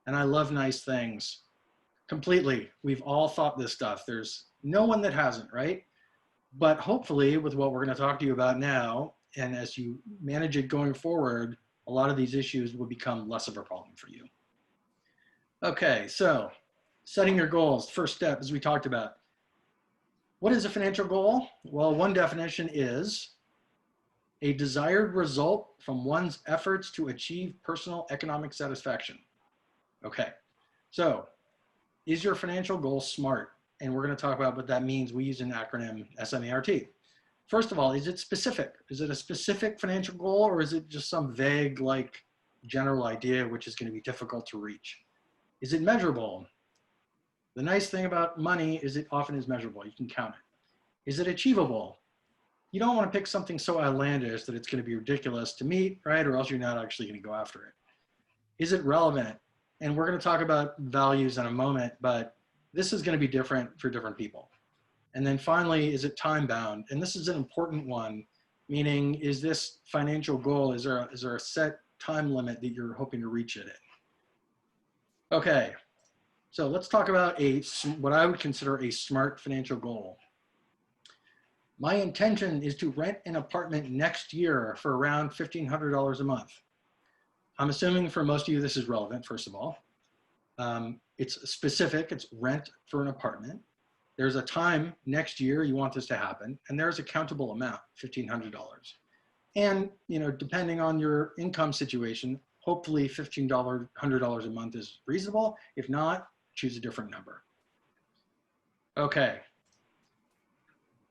And I love nice things. Completely. We've all thought this stuff. There's no one that hasn't, right? But hopefully with what we're going to talk to you about now, and as you manage it going forward, a lot of these issues will become less of a problem for you. Okay, so setting your goals, first step, as we talked about. What is a financial goal? Well, one definition is a desired result from one's efforts to achieve personal economic satisfaction. Okay, so is your financial goal SMART? And we're going to talk about what that means. We use an acronym, SMART. First of all, is it specific? Is it a specific financial goal, or is it just some vague, like, general idea which is going to be difficult to reach? Is it measurable? The nice thing about money is it often is measurable. You can count it. Is it achievable? You don't want to pick something so outlandish that it's going to be ridiculous to meet, right? Or else you're not actually going to go after it. Is it relevant? And we're going to talk about values in a moment, but this is going to be different for different people. And then finally, is it time bound? And this is an important one, meaning is this financial goal, is there a set time limit that you're hoping to reach it in? Okay, so let's talk about what I would consider a SMART financial goal. My intention is to rent an apartment next year for around $1,500 a month. I'm assuming for most of you this is relevant, first of all. It's specific, it's rent for an apartment. There's a time next year you want this to happen, and there's a countable amount, $1,500. And depending on your income situation, hopefully $1,500 a month is reasonable. If not, choose a different number. Okay.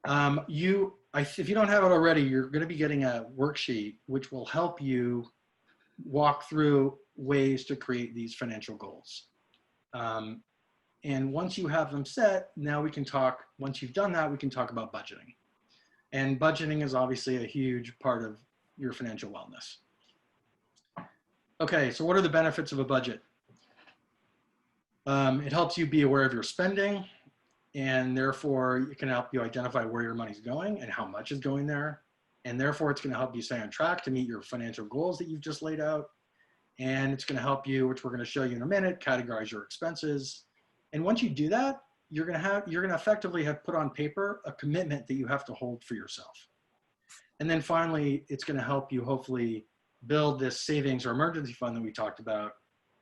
If you don't have it already, you're going to be getting a worksheet which will help you walk through ways to create these financial goals. And once you have them set, now we can talk, once you've done that, we can talk about budgeting. And budgeting is obviously a huge part of your financial wellness. Okay, so what are the benefits of a budget? It helps you be aware of your spending, and therefore it can help you identify where your money's going and how much is going there. And therefore it's going to help you stay on track to meet your financial goals that you've just laid out. And it's going to help you, which we're going to show you in a minute, categorize your expenses. And once you do that, you're going to effectively have put on paper a commitment that you have to hold for yourself. And then finally, it's going to help you hopefully build this savings or emergency fund that we talked about,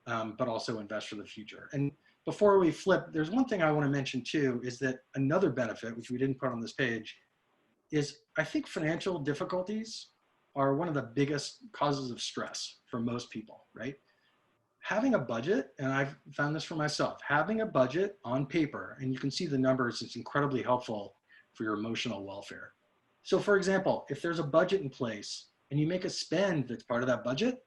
but also invest for the future. And before we flip, there's one thing I want to mention too, is that another benefit, which we didn't put on this page, is I think financial difficulties are one of the biggest causes of stress for most people, right? Having a budget, and I've found this for myself, having a budget on paper, and you can see the numbers, it's incredibly helpful for your emotional welfare. So for example, if there's a budget in place and you make a spend that's part of that budget,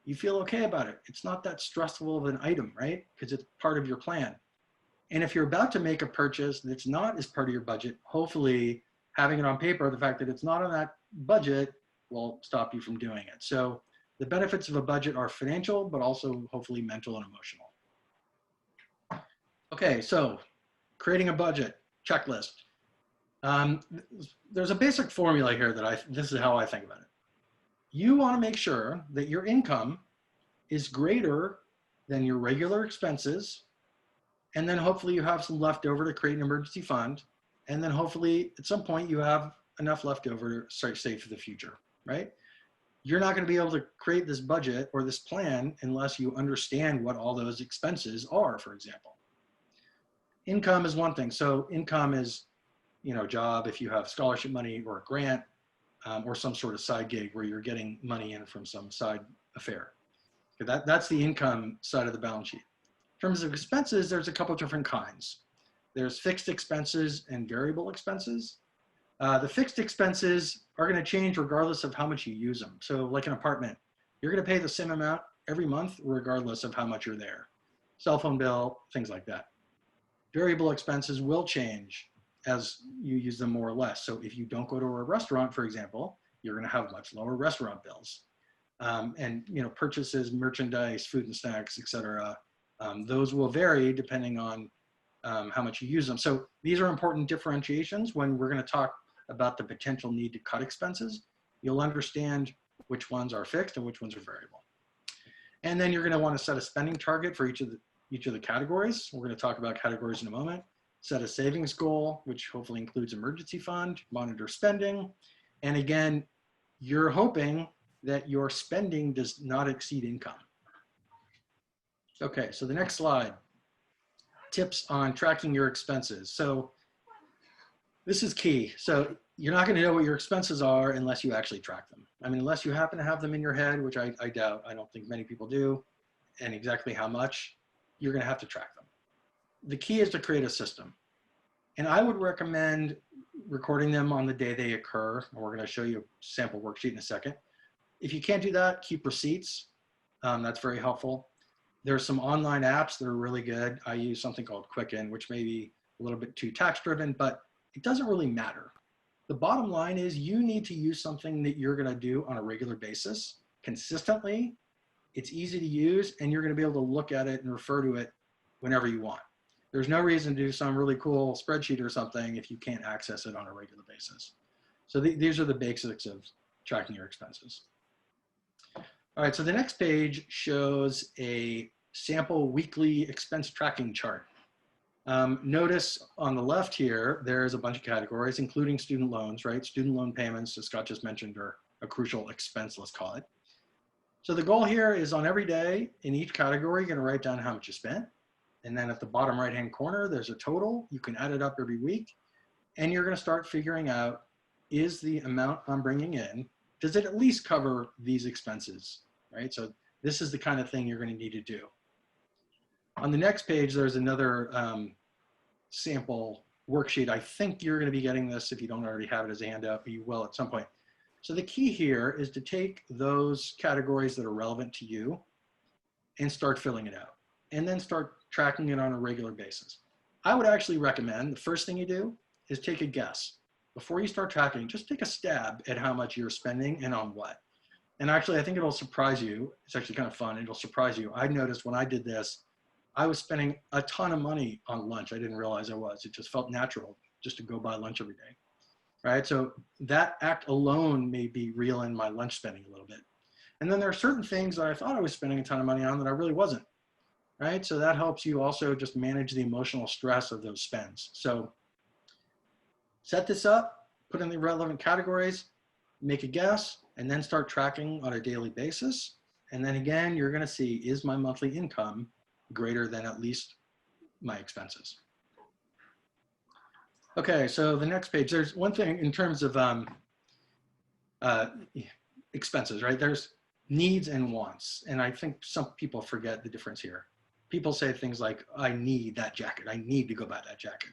you feel okay about it. It's not that stressful of an item, right? Because it's part of your plan. And if you're about to make a purchase that's not as part of your budget, hopefully having it on paper, the fact that it's not on that budget will stop you from doing it. So the benefits of a budget are financial, but also hopefully mental and emotional. Okay, so creating a budget checklist. There's a basic formula here that this is how I think about it. You want to make sure that your income is greater than your regular expenses, and then hopefully you have some left over to create an emergency fund, and then hopefully at some point you have enough left over to start save for the future, right? You're not going to be able to create this budget or this plan unless you understand what all those expenses are, for example. Income is one thing. So income is, you know, job, if you have scholarship money or a grant, or some sort of side gig where you're getting money in from some side affair. Okay, that's the income side of the balance sheet. In terms of expenses, there's a couple different kinds. There's fixed expenses and variable expenses. The fixed expenses are going to change regardless of how much you use them. So like an apartment, you're going to pay the same amount every month regardless of how much you're there. Cell phone bill, things like that. Variable expenses will change as you use them more or less. So if you don't go to a restaurant, for example, you're going to have much lower restaurant bills. And you know, purchases, merchandise, food and snacks, etc. Those will vary depending on how much you use them. So these are important differentiations when we're going to talk about the potential need to cut expenses. You'll understand which ones are fixed and which ones are variable. And then you're going to want to set a spending target for each of the categories. We're going to talk about categories in a moment. Set a savings goal, which hopefully includes emergency fund, monitor spending. And again, you're hoping that your spending does not exceed income. Okay, so the next slide, tips on tracking your expenses. So this is key. So you're not going to know what your expenses are unless you actually track them. I mean, unless you happen to have them in your head, which I doubt, I don't think many people do, and exactly how much, you're going to have to track them. The key is to create a system. And I would recommend recording them on the day they occur. And we're going to show you a sample worksheet in a second. If you can't do that, keep receipts. That's very helpful. There's some online apps that are really good. I use something called Quicken, which may be a little bit too tax driven, but it doesn't really matter. The bottom line is you need to use something that you're going to do on a regular basis, consistently. It's easy to use, and you're going to be able to look at it and refer to it whenever you want. There's no reason to do some really cool spreadsheet or something if you can't access it on a regular basis. So these are the basics of tracking your expenses. All right, so the next page shows a sample weekly expense tracking chart. Notice on the left here, there's a bunch of categories, including student loans, right? Student loan payments, as Scott just mentioned, are a crucial expense, let's call it. So the goal here is on every day in each category, you're gonna write down how much you spent. And then at the bottom right-hand corner, there's a total. You can add it up every week. And you're gonna start figuring out, is the amount I'm bringing in, does it at least cover these expenses, right? So this is the kind of thing you're gonna need to do. On the next page, there's another sample worksheet. I think you're gonna be getting this if you don't already have it as a handout, but you will at some point. So the key here is to take those categories that are relevant to you and start filling it out, and then start tracking it on a regular basis. I would actually recommend the first thing you do is take a guess. Before you start tracking, just take a stab at how much you're spending and on what. And actually, I think it'll surprise you. It's actually kind of fun. It'll surprise you. I noticed when I did this, I was spending a ton of money on lunch. I didn't realize I was. It just felt natural just to go buy lunch every day, right? So that act alone may be reel in my lunch spending a little bit. And then there are certain things that I thought I was spending a ton of money on that I really wasn't, right? So that helps you also just manage the emotional stress of those spends. So set this up, put in the relevant categories, make a guess, and then start tracking on a daily basis. And then again, you're gonna see, is my monthly income greater than at least my expenses? Okay, so the next page, there's one thing in terms of expenses, right? There's needs and wants. And I think some people forget the difference here. People say things like, I need that jacket. I need to go buy that jacket.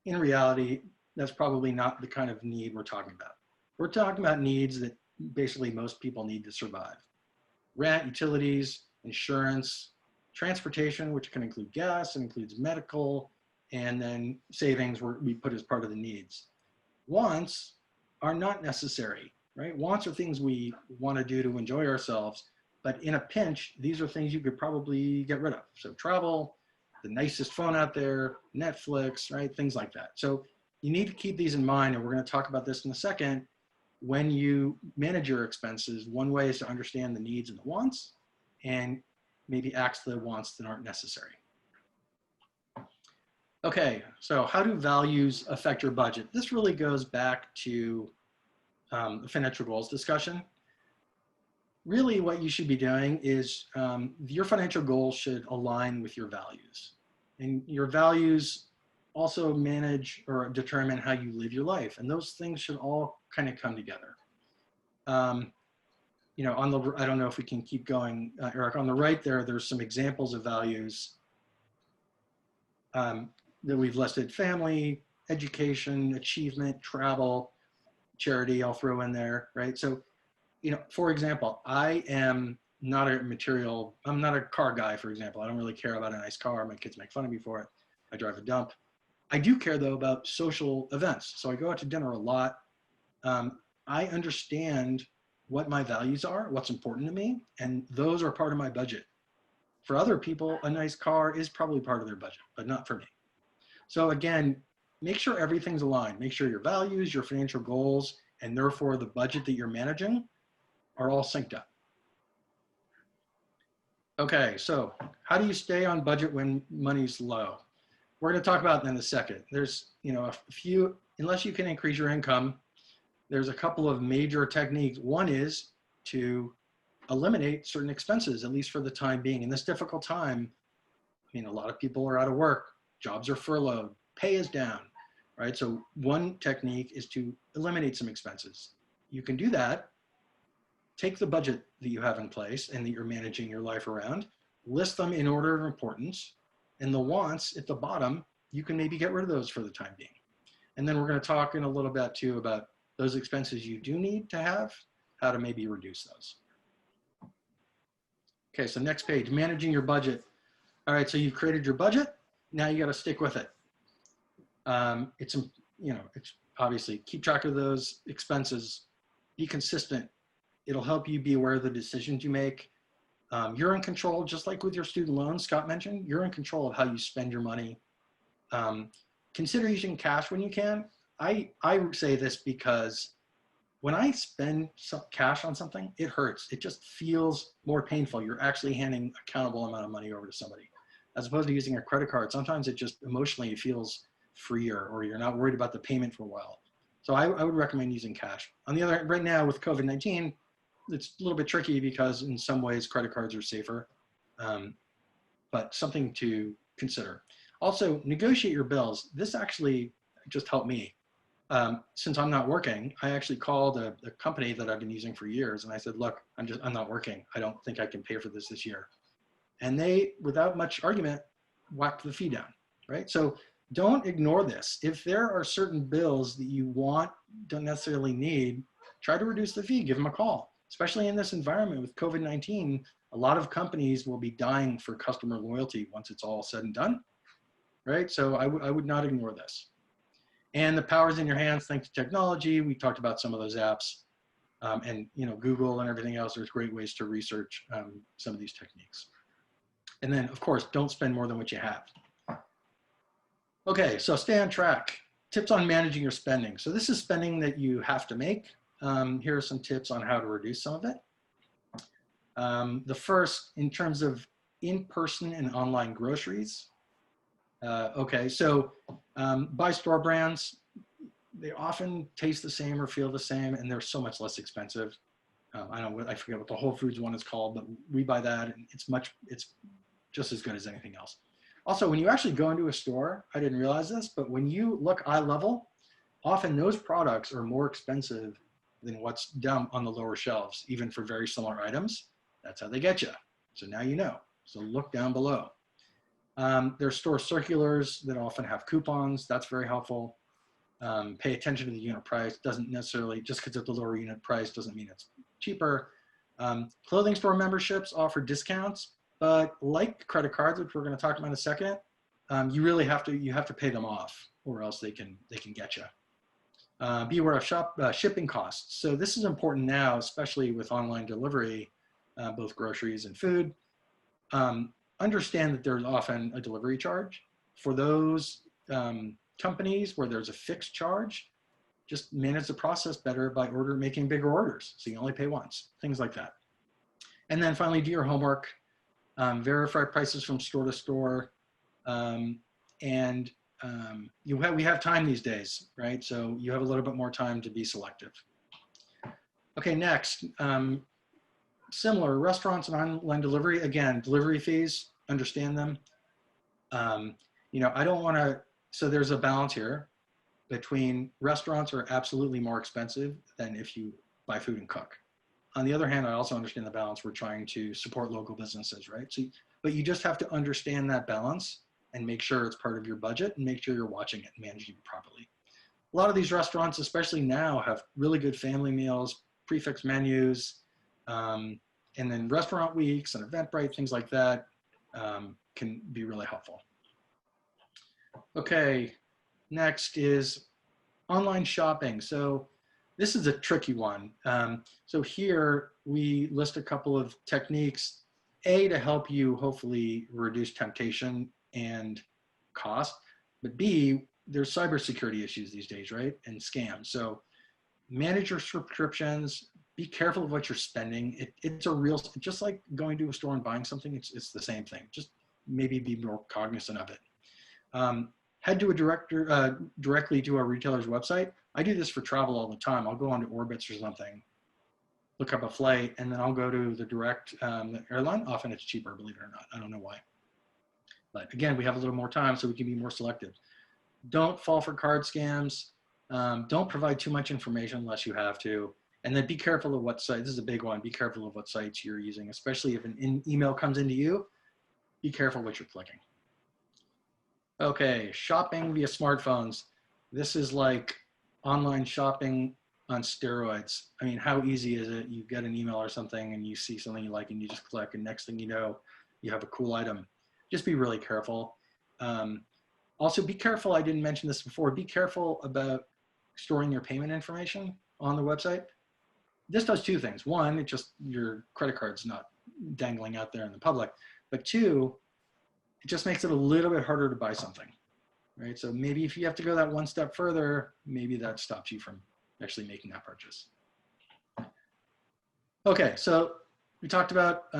In reality, that's probably not the kind of need we're talking about. We're talking about needs that basically most people need to survive. Rent, utilities, insurance, transportation, which can include gas, and includes medical, and then savings we put as part of the needs. Wants are not necessary, right? Wants are things we want to do to enjoy ourselves, but in a pinch, these are things you could probably get rid of. So travel, the nicest phone out there, Netflix, right? Things like that. So you need to keep these in mind, and we're going to talk about this in a second. When you manage your expenses, one way is to understand the needs and the wants, and maybe axe the wants that aren't necessary. Okay, so how do values affect your budget? This really goes back to the financial goals discussion. Really what you should be doing is your financial goals should align with your values. And your values also manage or determine how you live your life. And those things should all kind of come together. You know, on the, I don't know if we can keep going, Eric, on the right there, there's some examples of values that we've listed: family, education, achievement, travel, charity, I'll throw in there, right? So, you know, for example, I am not a material, I'm not a car guy, for example. I don't really care about a nice car. My kids make fun of me for it. I drive a dump. I do care though about social events. So I go out to dinner a lot. I understand what my values are, what's important to me, and those are part of my budget. For other people, a nice car is probably part of their budget, but not for me. So again, make sure everything's aligned. Make sure your values, your financial goals, and therefore the budget that you're managing are all synced up. Okay, so how do you stay on budget when money's low? We're going to talk about that in a second. There's, you know, a few, unless you can increase your income, there's a couple of major techniques. One is to eliminate certain expenses, at least for the time being. In this difficult time, I mean, a lot of people are out of work, jobs are furloughed, pay is down, right? So one technique is to eliminate some expenses. You can do that. Take the budget that you have in place and that you're managing your life around, list them in order of importance, and the wants at the bottom, you can maybe get rid of those for the time being. And then we're going to talk in a little bit too about those expenses you do need to have, how to maybe reduce those. Okay, so next page, managing your budget. All right, so you've created your budget. Now you got to stick with it. It's, you know, it's obviously keep track of those expenses, be consistent. It'll help you be aware of the decisions you make. You're in control, just like with your student loans, Scott mentioned, you're in control of how you spend your money. Consider using cash when you can. I say this because when I spend some cash on something, it hurts. It just feels more painful. You're actually handing an accountable amount of money over to somebody. As opposed to using a credit card, sometimes it just emotionally feels freer, or you're not worried about the payment for a while. So I would recommend using cash. On the other hand, right now with COVID-19, it's a little bit tricky because in some ways credit cards are safer, but something to consider. Also, negotiate your bills. This actually just helped me. Since I'm not working, I actually called a company that I've been using for years, and I said, look, I'm not working. I don't think I can pay for this year. And they, without much argument, whacked the fee down, right? So don't ignore this. If there are certain bills that you want, don't necessarily need, try to reduce the fee, give them a call. Especially in this environment with COVID-19, a lot of companies will be dying for customer loyalty once it's all said and done, right? So I would not ignore this. And the power's in your hands thanks to technology. We talked about some of those apps, and you know, Google and everything else. There's great ways to research some of these techniques. And then, of course, don't spend more than what you have. Okay, so stay on track. Tips on managing your spending. So this is spending that you have to make. Here are some tips on how to reduce some of it. The first, in terms of in-person and online groceries. Okay, so buy store brands. they often taste the same or feel the same, and they're so much less expensive. I forget what the Whole Foods one is called, but we buy that, and it's just as good as anything else. Also, when you actually go into a store, I didn't realize this, but when you look eye level, often those products are more expensive than what's down on the lower shelves, even for very similar items. That's how they get you. So now you know. So look down below. There's store circulars that often have coupons. That's very helpful. Pay attention to the unit price. Doesn't necessarily, just because it's a lower unit price doesn't mean it's cheaper. Clothing store memberships offer discounts, but like credit cards, which we're going to talk about in a second, you really have to pay them off, or else they can get you. Be aware of shipping costs. So this is important now, especially with online delivery, both groceries and food. Understand that there's often a delivery charge. For those companies where there's a fixed charge, just manage the process better by making bigger orders, so you only pay once, things like that. And then finally, do your homework. Verify prices from store to store. We have time these days, right? So you have a little bit more time to be selective. Okay, next, similar, restaurants and online delivery. Again, delivery fees, understand them. I don't want to, so there's a balance here between restaurants are absolutely more expensive than if you buy food and cook. On the other hand, I also understand the balance. We're trying to support local businesses, right? So, but you just have to understand that balance and make sure it's part of your budget and make sure you're watching it and managing it properly. A lot of these restaurants, especially now, have really good family meals, prefix menus, and then restaurant weeks and Eventbrite, things like that can be really helpful. Okay, next is online shopping. So this is a tricky one. So here we list a couple of techniques, A, to help you hopefully reduce temptation and cost, but B, there's cybersecurity issues these days, right? And scams. So manage your subscriptions, be careful of what you're spending. It's a real, just like going to a store and buying something, it's the same thing. Just maybe be more cognizant of it. Head to directly to a retailer's website. I do this for travel all the time. I'll go onto Orbitz or something, look up a flight, and then I'll go to the direct airline. Often it's cheaper, believe it or not. I don't know why. But again, we have a little more time, so we can be more selective. Don't fall for card scams. Don't provide too much information unless you have to. And then be careful of what site, this is a big one, be careful of what sites you're using, especially if an email comes into you, be careful what you're clicking. Okay, shopping via smartphones. This is like online shopping on steroids. I mean, how easy is it? You get an email or something and you see something you like and you just click, and next thing you know, you have a cool item. Just be really careful. Also be careful, I didn't mention this before, be careful about storing your payment information on the website. This does two things. One, it just, your credit card's not dangling out there in the public. But two, it just makes it a little bit harder to buy something, right? So maybe if you have to go that one step further, maybe that stops you from actually making that purchase. Okay, so we talked about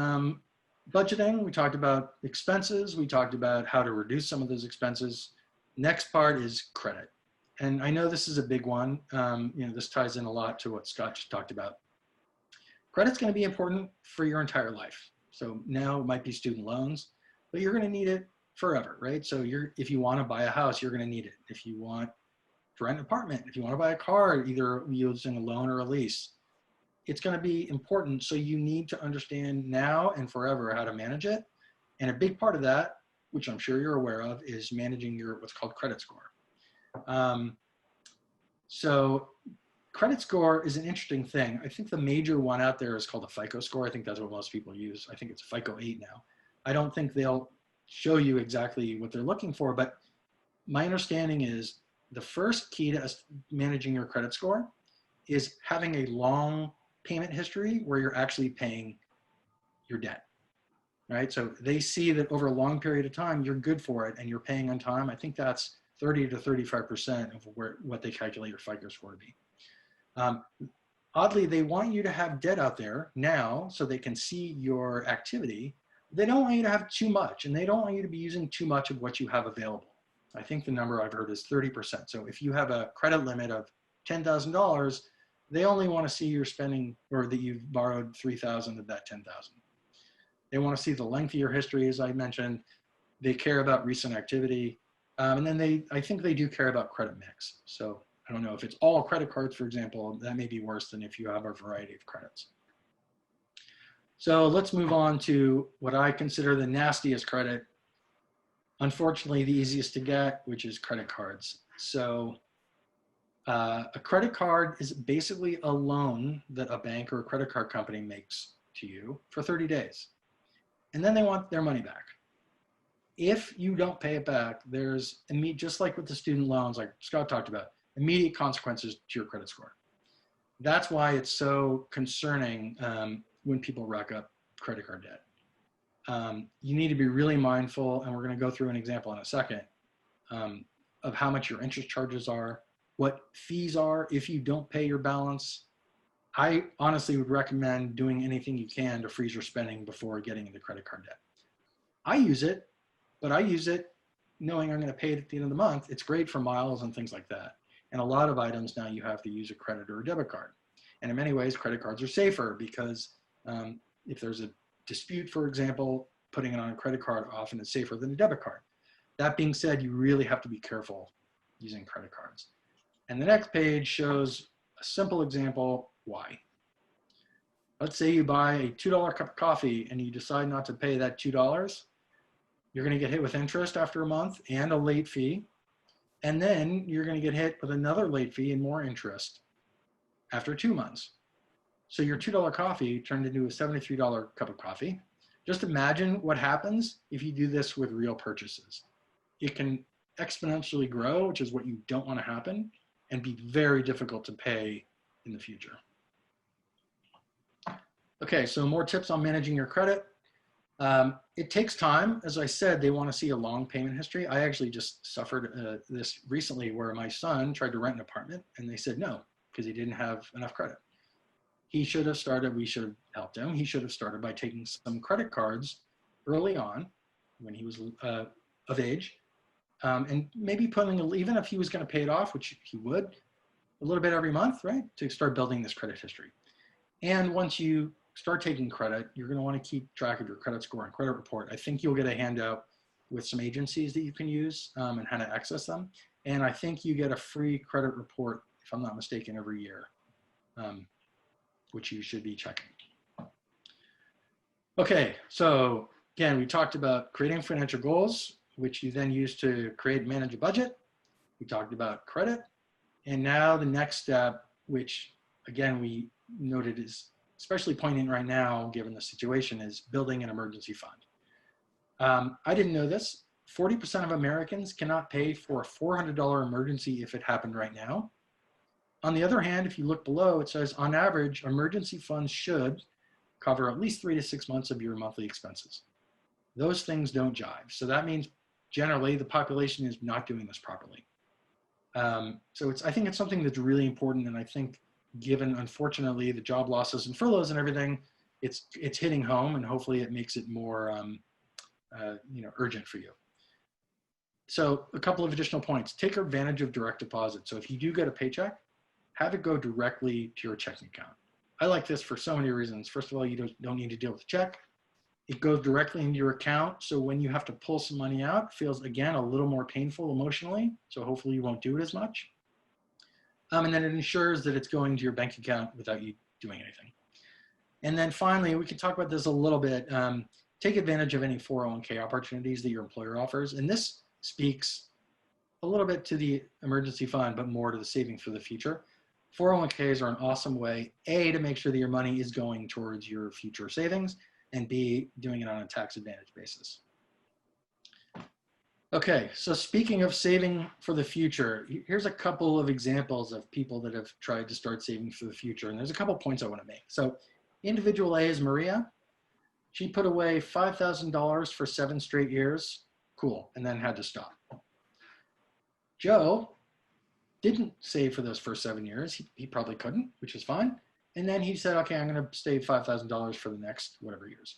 budgeting, we talked about expenses, we talked about how to reduce some of those expenses. Next part is credit. And I know this is a big one. This ties in a lot to what Scott just talked about. Credit's going to be important for your entire life. So now it might be student loans, but you're going to need it forever, right? So if you want to buy a house, you're going to need it. If you want to rent an apartment, if you want to buy a car, either using a loan or a lease, it's going to be important. So you need to understand now and forever how to manage it. And a big part of that, which I'm sure you're aware of, is managing your what's called credit score. So credit score is an interesting thing. I think the major one out there is called a FICO score. I think that's what most people use. I think it's FICO 8 now. I don't think they'll show you exactly what they're looking for, but my understanding is the first key to managing your credit score is having a long payment history where you're actually paying your debt, right? So they see that over a long period of time, you're good for it and you're paying on time. I think that's 30 to 35% of what they calculate your FICO score to be. Oddly, they want you to have debt out there now so they can see your activity. They don't want you to have too much, and they don't want you to be using too much of what you have available. I think the number I've heard is 30%. So if you have a credit limit of $10,000, they only want to see you're spending, or that you've borrowed 3,000 of that 10,000. They want to see the length of your history, as I mentioned. They care about recent activity. And then I think they do care about credit mix. So I don't know if it's all credit cards, for example, that may be worse than if you have a variety of credits. So let's move on to what I consider the nastiest credit. Unfortunately, the easiest to get, which is credit cards. So a credit card is basically a loan that a bank or a credit card company makes to you for 30 days. And then they want their money back. If you don't pay it back, there's, just like with the student loans, like Scott talked about, immediate consequences to your credit score. That's why it's so concerning when people rack up credit card debt. You need to be really mindful, and we're going to go through an example in a second, of how much your interest charges are, what fees are if you don't pay your balance. I honestly would recommend doing anything you can to freeze your spending before getting into credit card debt. I use it, but I use it knowing I'm going to pay it at the end of the month. It's great for miles and things like that. And a lot of items now you have to use a credit or a debit card. And in many ways, credit cards are safer because if there's a dispute, for example, putting it on a credit card often is safer than a debit card. That being said, you really have to be careful using credit cards. And the next page shows a simple example why. Let's say you buy a $2 cup of coffee and you decide not to pay that $2. You're going to get hit with interest after a month and a late fee. And then you're going to get hit with another late fee and more interest after 2 months. So your $2 coffee turned into a $73 cup of coffee. Just imagine what happens if you do this with real purchases. It can exponentially grow, which is what you don't want to happen, and be very difficult to pay in the future. Okay, so more tips on managing your credit. It takes time. As I said, they want to see a long payment history. I actually just suffered this recently where my son tried to rent an apartment and they said no, because he didn't have enough credit. He should have started, we should have helped him. He should have started by taking some credit cards early on when he was of age, and maybe putting, even if he was going to pay it off, which he would, a little bit every month, right? To start building this credit history. And once you start taking credit, you're going to want to keep track of your credit score and credit report. I think you'll get a handout with some agencies that you can use and how to access them. And I think you get a free credit report, if I'm not mistaken, every year, which you should be checking. Okay, so again, we talked about creating financial goals, which you then use to create and manage a budget. We talked about credit. And now the next step, which again, we noted is especially poignant right now, given the situation, is building an emergency fund. I didn't know this. 40% of Americans cannot pay for a $400 emergency if it happened right now. On the other hand, if you look below, it says on average, emergency funds should cover at least 3 to 6 months of your monthly expenses. Those things don't jive. So that means generally the population is not doing this properly. So I think it's something that's really important. And I think given, unfortunately, the job losses and furloughs and everything, it's hitting home, and hopefully it makes it more urgent for you. So a couple of additional points. Take advantage of direct deposit. So if you do get a paycheck, have it go directly to your checking account. I like this for so many reasons. First of all, you don't need to deal with a check. It goes directly into your account. So when you have to pull some money out, it feels, again, a little more painful emotionally. So hopefully you won't do it as much. And then it ensures that it's going to your bank account without you doing anything. And then finally, we can talk about this a little bit. Take advantage of any 401k opportunities that your employer offers. And this speaks a little bit to the emergency fund, but more to the saving for the future. 401ks are an awesome way, A, to make sure that your money is going towards your future savings, and B, doing it on a tax advantage basis. Okay, so speaking of saving for the future, here's a couple of examples of people that have tried to start saving for the future. And there's a couple points I want to make. So individual A is Maria. She put away $5,000 for 7 straight years. Cool, and then had to stop. Joe didn't save for those first 7 years. He probably couldn't, which is fine. And then he said, okay, I'm going to save $5,000 for the next whatever years.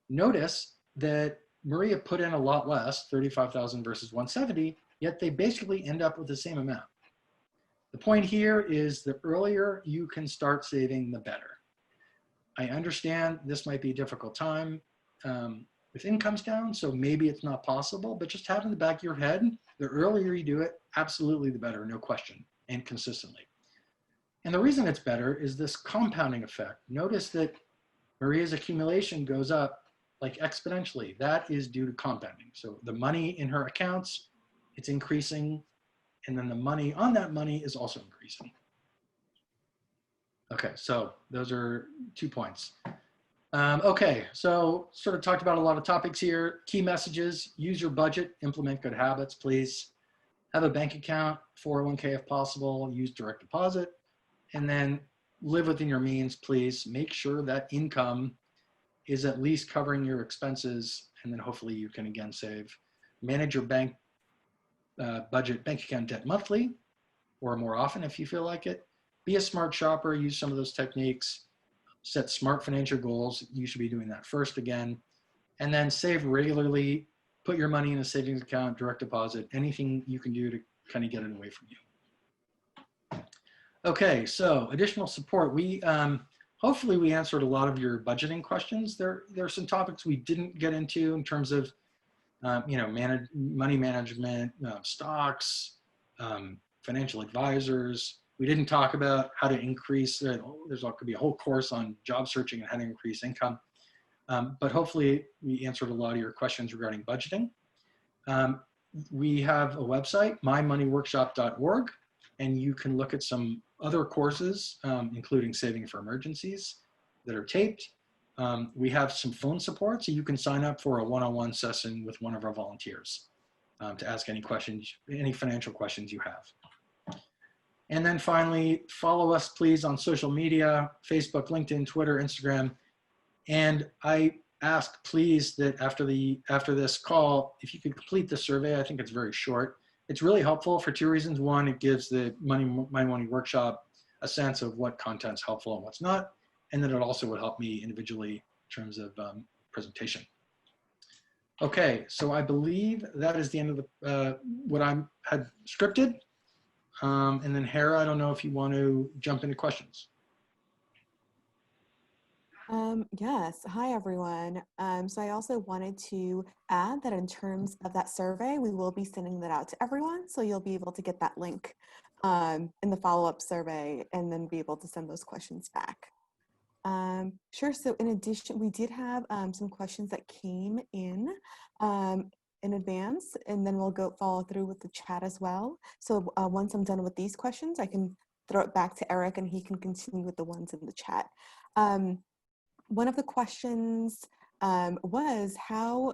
Notice that Maria put in a lot less, $35,000 versus $170, yet they basically end up with the same amount. The point here is the earlier you can start saving, the better. I understand this might be a difficult time with incomes down, so maybe it's not possible, but just have in the back of your head, the earlier you do it, absolutely the better, no question, and consistently. And the reason it's better is this compounding effect. Notice that Maria's accumulation goes up like exponentially. That is due to compounding. So the money in her accounts, it's increasing, and then the money on that money is also increasing. Okay, so those are 2 points. Okay, so sort of talked about a lot of topics here. Key messages: use your budget, implement good habits, please. Have a bank account, 401k if possible, use direct deposit, and then live within your means, please. Make sure that income is at least covering your expenses, and then hopefully you can again save. Manage your bank budget, bank account debt monthly or more often if you feel like it. Be a smart shopper, use some of those techniques. Set smart financial goals. You should be doing that first again. And then save regularly. Put your money in a savings account, direct deposit, anything you can do to kind of get it away from you. Okay, so additional support. We hopefully we answered a lot of your budgeting questions. There are some topics we didn't get into in terms of money management, stocks, financial advisors. We didn't talk about how to increase, could be a whole course on job searching and how to increase income. But hopefully we answered a lot of your questions regarding budgeting. We have a website, mymoneyworkshop.org, and you can look at some other courses, including Saving for Emergencies, that are taped. We have some phone support, so you can sign up for a one-on-one session with one of our volunteers to ask any questions, any financial questions you have. And then finally, follow us please on social media, Facebook, LinkedIn, Twitter, Instagram. And I ask please that after this call, if you could complete the survey. I think it's very short. It's really helpful for 2 reasons. One, it gives the My Money Workshop a sense of what content's helpful and what's not. And then it also would help me individually in terms of presentation. Okay, so I believe that is the end of the what I had scripted. And then Hera, I don't know if you want to jump into questions. Yes, hi everyone. So I also wanted to add that in terms of that survey, we will be sending that out to everyone. So you'll be able to get that link in the follow-up survey and then be able to send those questions back. Sure, so in addition, we did have some questions that came in advance, and then we'll follow through with the chat as well. So once I'm done with these questions, I can throw it back to Eric and he can continue with the ones in the chat. One of the questions was how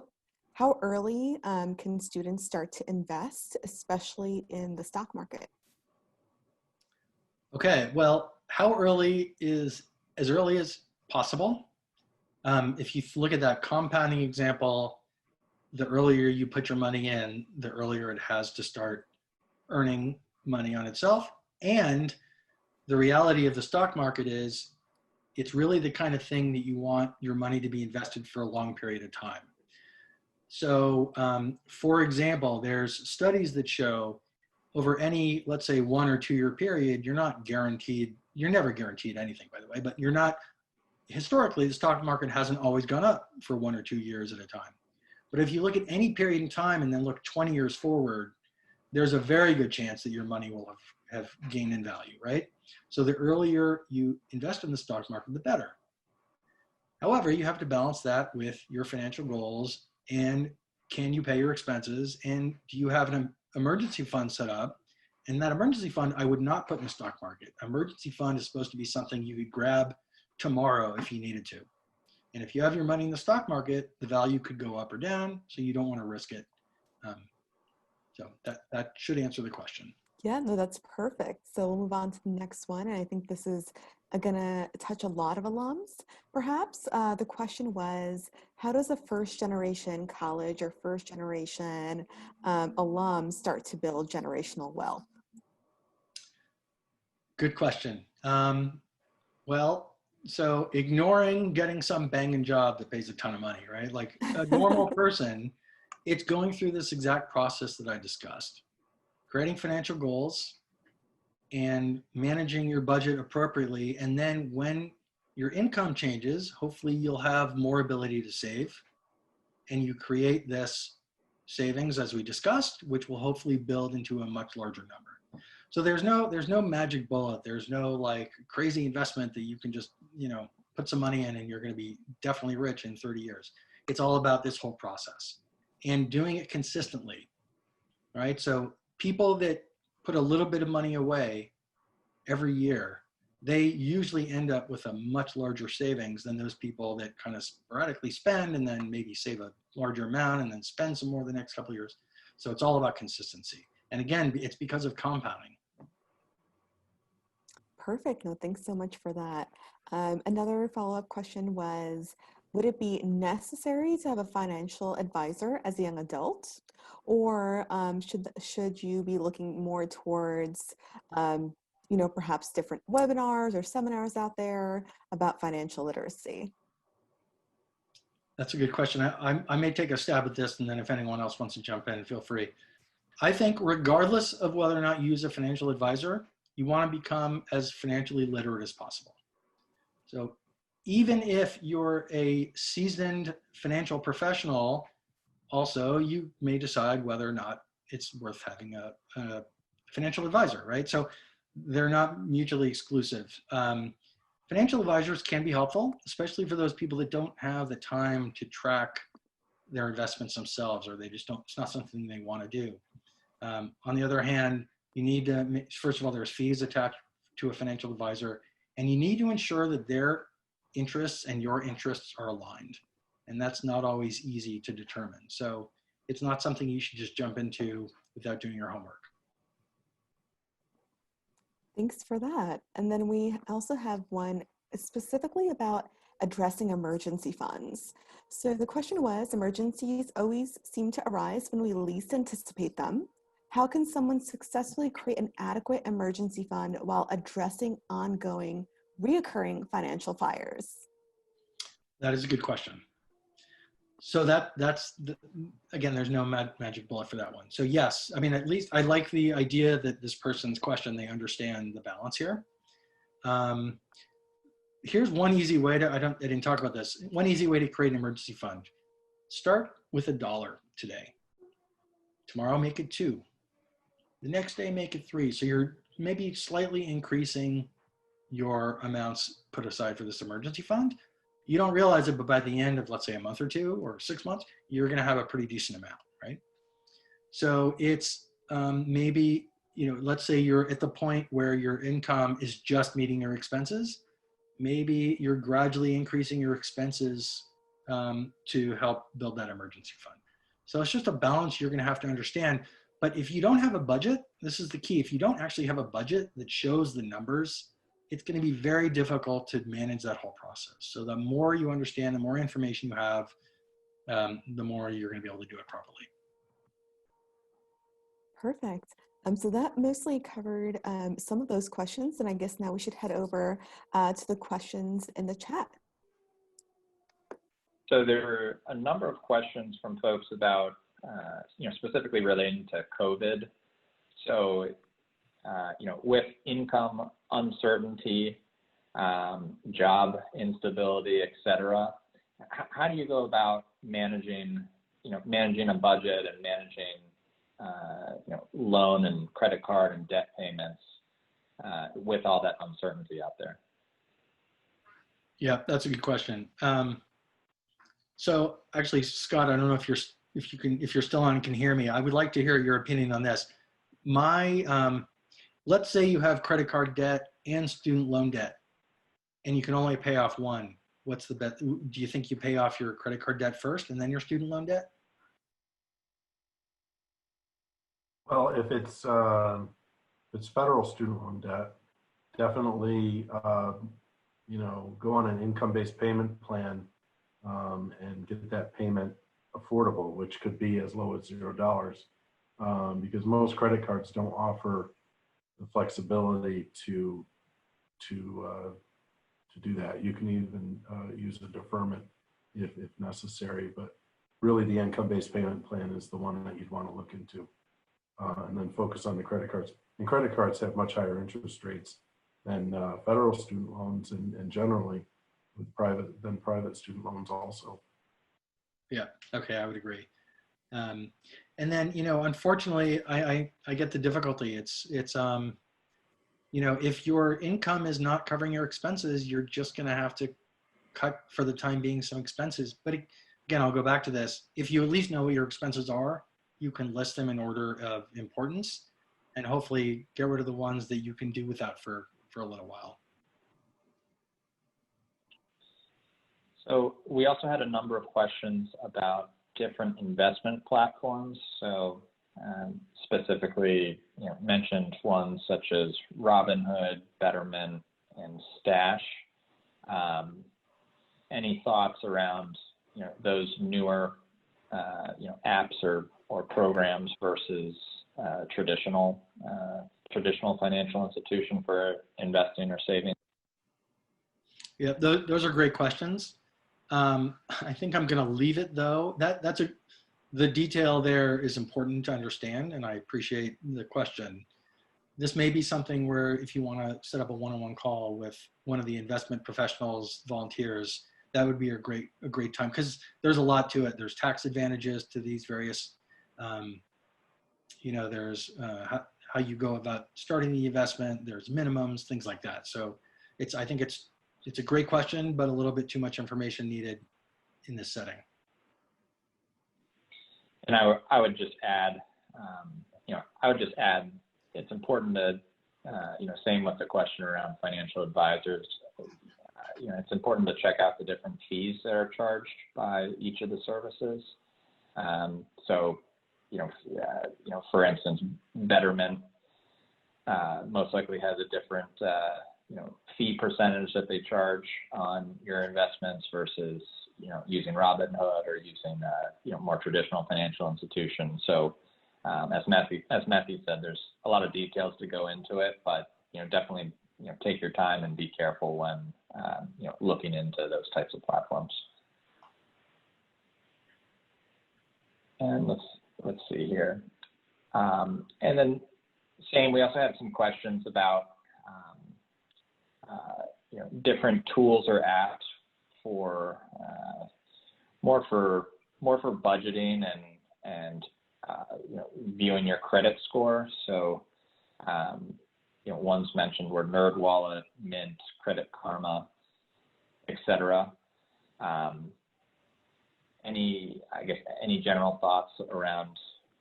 early can students start to invest, especially in the stock market? Okay, well, how early is as early as possible. If you look at that compounding example, the earlier you put your money in, the earlier it has to start earning money on itself. And the reality of the stock market is it's really the kind of thing that you want your money to be invested for a long period of time. So for example, there's studies that show over any, let's say 1 or 2 year period, you're not guaranteed, you're never guaranteed anything, by the way, but you're not, historically, the stock market hasn't always gone up for 1 or 2 years at a time. But if you look at any period in time and then look 20 years forward, there's a very good chance that your money will have gained in value, right? So the earlier you invest in the stock market, the better. However, you have to balance that with your financial goals and can you pay your expenses and do you have an emergency fund set up? And that emergency fund, I would not put in the stock market. Emergency fund is supposed to be something you could grab tomorrow if you needed to. And if you have your money in the stock market, the value could go up or down, so you don't want to risk it. So that should answer the question. Yeah, no, that's perfect. So we'll move on to the next one. And I think this is going to touch a lot of alums, perhaps. The question was, how does a first generation college or first generation alum start to build generational wealth? Good question. Well, so ignoring getting some banging job that pays a ton of money, right? Like a normal person, it's going through this exact process that I discussed. creating financial goals, and managing your budget appropriately. And then when your income changes, hopefully you'll have more ability to save, and you create this savings as we discussed, which will hopefully build into a much larger number. So there's no magic bullet. There's no like crazy investment that you can just, put some money in and you're going to be definitely rich in 30 years. It's all about this whole process and doing it consistently, right? So people that put a little bit of money away every year, they usually end up with a much larger savings than those people that kind of sporadically spend and then maybe save a larger amount and then spend some more the next couple of years. So it's all about consistency. And again, it's because of compounding. Perfect. No, thanks so much for that. Another follow-up question was, would it be necessary to have a financial advisor as a young adult? Or should you be looking more towards, perhaps different webinars or seminars out there about financial literacy? That's a good question. I may take a stab at this, and then if anyone else wants to jump in, feel free. I think regardless of whether or not you use a financial advisor, you want to become as financially literate as possible. So even if you're a seasoned financial professional, also you may decide whether or not it's worth having a financial advisor, right? So they're not mutually exclusive. Financial advisors can be helpful, especially for those people that don't have the time to track their investments themselves, or they just don't, it's not something they want to do. On the other hand, you need to, first of all, there's fees attached to a financial advisor, and you need to ensure that their interests and your interests are aligned. And that's not always easy to determine. So it's not something you should just jump into without doing your homework. Thanks for that. And then we also have one specifically about addressing emergency funds. So the question was, emergencies always seem to arise when we least anticipate them. How can someone successfully create an adequate emergency fund while addressing ongoing, reoccurring financial fires? That is a good question. So again, there's no magic bullet for that one. So yes, I mean, at least I like the idea that this person's question, they understand the balance here. Here's one easy way to, I didn't talk about this. One easy way to create an emergency fund. Start with $1 today. Tomorrow, make it 2. The next day, make it 3. So you're maybe slightly increasing your amounts put aside for this emergency fund. You don't realize it, but by the end of, let's say, a month or 2 or 6 months, you're going to have a pretty decent amount, right? So it's maybe, let's say you're at the point where your income is just meeting your expenses. Maybe you're gradually increasing your expenses to help build that emergency fund. So it's just a balance you're going to have to understand. But if you don't have a budget, this is the key. If you don't actually have a budget that shows the numbers, it's going to be very difficult to manage that whole process. So the more you understand, the more information you have, the more you're going to be able to do it properly. Perfect. So that mostly covered some of those questions, and I guess now we should head over to the questions in the chat. So there are a number of questions from folks about, specifically relating to COVID. So, with income uncertainty, job instability, et cetera, how do you go about managing a budget and managing, loan and credit card and debt payments with all that uncertainty out there? Yeah, that's a good question. So actually, Scott, I don't know if you're still on and can hear me. I would like to hear your opinion on this. Let's say you have credit card debt and student loan debt, and you can only pay off one. What's the bet? Do you think you pay off your credit card debt first and then your student loan debt? Well, if it's federal student loan debt, definitely go on an income-based payment plan and get that payment affordable, which could be as low as $0, because most credit cards don't offer the flexibility to do that. You can even use a deferment if necessary, but really the income-based payment plan is the one that you'd want to look into. and then focus on the credit cards. And credit cards have much higher interest rates than federal student loans, and generally with private student loans also. Yeah. Okay, I would agree. And then, unfortunately, I get the difficulty. It's if your income is not covering your expenses, you're just going to have to cut for the time being some expenses. But again, I'll go back to this. If you at least know what your expenses are, you can list them in order of importance and hopefully get rid of the ones that you can do without for a little while. So we also had a number of questions about different investment platforms. So specifically, mentioned ones such as Robinhood, Betterment, and Stash. Any thoughts around those newer apps or programs versus traditional financial institution for investing or saving? Yeah, those are great questions. I think I'm going to leave it though. The detail there is important to understand, and I appreciate the question. This may be something where if you want to set up a one-on-one call with one of the investment professionals, volunteers, that would be a great time, because there's a lot to it. There's tax advantages to these various, there's how you go about starting the investment. There's minimums, things like that. So I think it's a great question, but a little bit too much information needed in this setting. And I would just add, it's important to, same with the question around financial advisors, it's important to check out the different fees that are charged by each of the services. So, for instance, Betterment most likely has a different, fee percentage that they charge on your investments versus, using Robinhood or using, more traditional financial institutions. So, as Matthew said, there's a lot of details to go into it, but, definitely, take your time and be careful when, looking into those types of platforms. And let's see here. And then same, we also have some questions about, different tools or apps for more for budgeting and viewing your credit score. So ones mentioned were NerdWallet, Mint, Credit Karma, etc. Any general thoughts around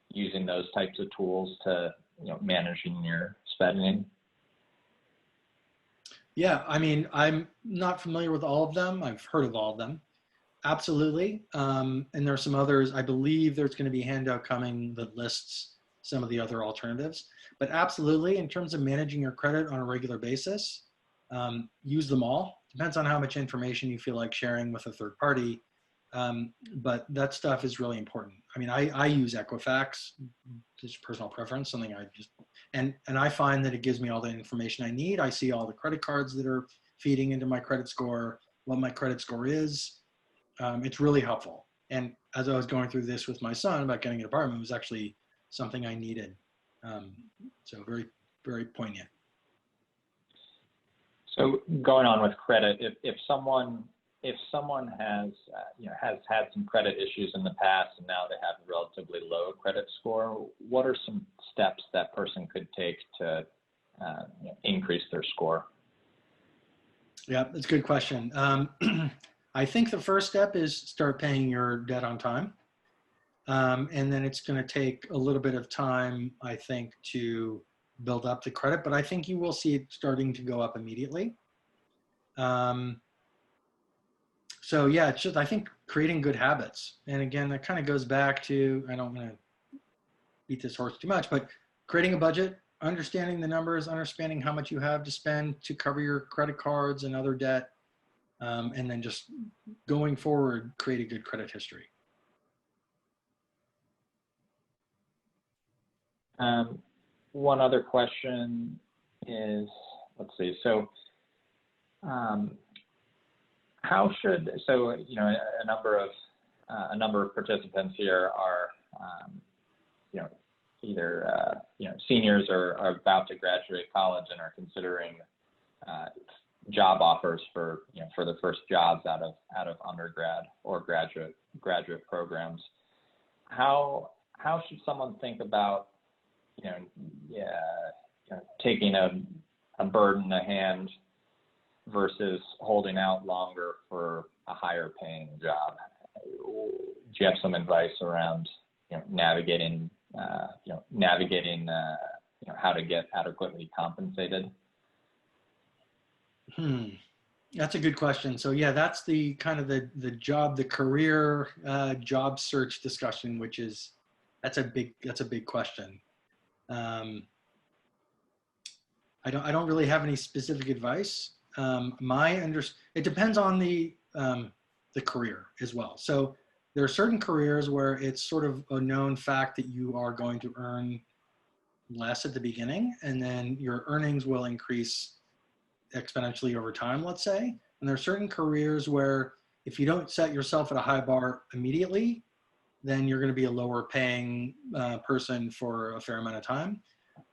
using those types of tools to managing your spending? Yeah, I mean, I'm not familiar with all of them. I've heard of all of them. Absolutely. And there are some others. I believe there's going to be a handout coming that lists some of the other alternatives. But absolutely, in terms of managing your credit on a regular basis, use them all. Depends on how much information you feel like sharing with a third party. But that stuff is really important. I mean, I use Equifax, just personal preference, something I just, and I find that it gives me all the information I need. I see all the credit cards that are feeding into my credit score, what my credit score is. It's really helpful. And as I was going through this with my son about getting an apartment, it was actually something I needed. So very, very poignant. So going on with credit, if someone has had some credit issues in the past and now they have a relatively low credit score, what are some steps that person could take to increase their score? Yeah, that's a good question. I think the first step is start paying your debt on time. And then it's going to take a little bit of time, I think, to build up the credit, but I think you will see it starting to go up immediately. So yeah, it's just, I think, creating good habits. And again, that kind of goes back to, I don't want to beat this horse too much, but creating a budget, understanding the numbers, understanding how much you have to spend to cover your credit cards and other debt, and then just going forward, create a good credit history. One other question is, let's see, so a number of participants here are, either seniors are about to graduate college and are considering job offers for the first jobs out of undergrad or graduate programs. How should someone think about taking a bird in the hand versus holding out longer for a higher paying job? Do you have some advice around navigating how to get adequately compensated? That's a good question. So yeah, that's the kind of the career job search discussion, that's a big question. I don't really have any specific advice. It depends on the career as well. So there are certain careers where it's sort of a known fact that you are going to earn less at the beginning, and then your earnings will increase exponentially over time, let's say. And there are certain careers where if you don't set yourself at a high bar immediately, then you're going to be a lower paying person for a fair amount of time.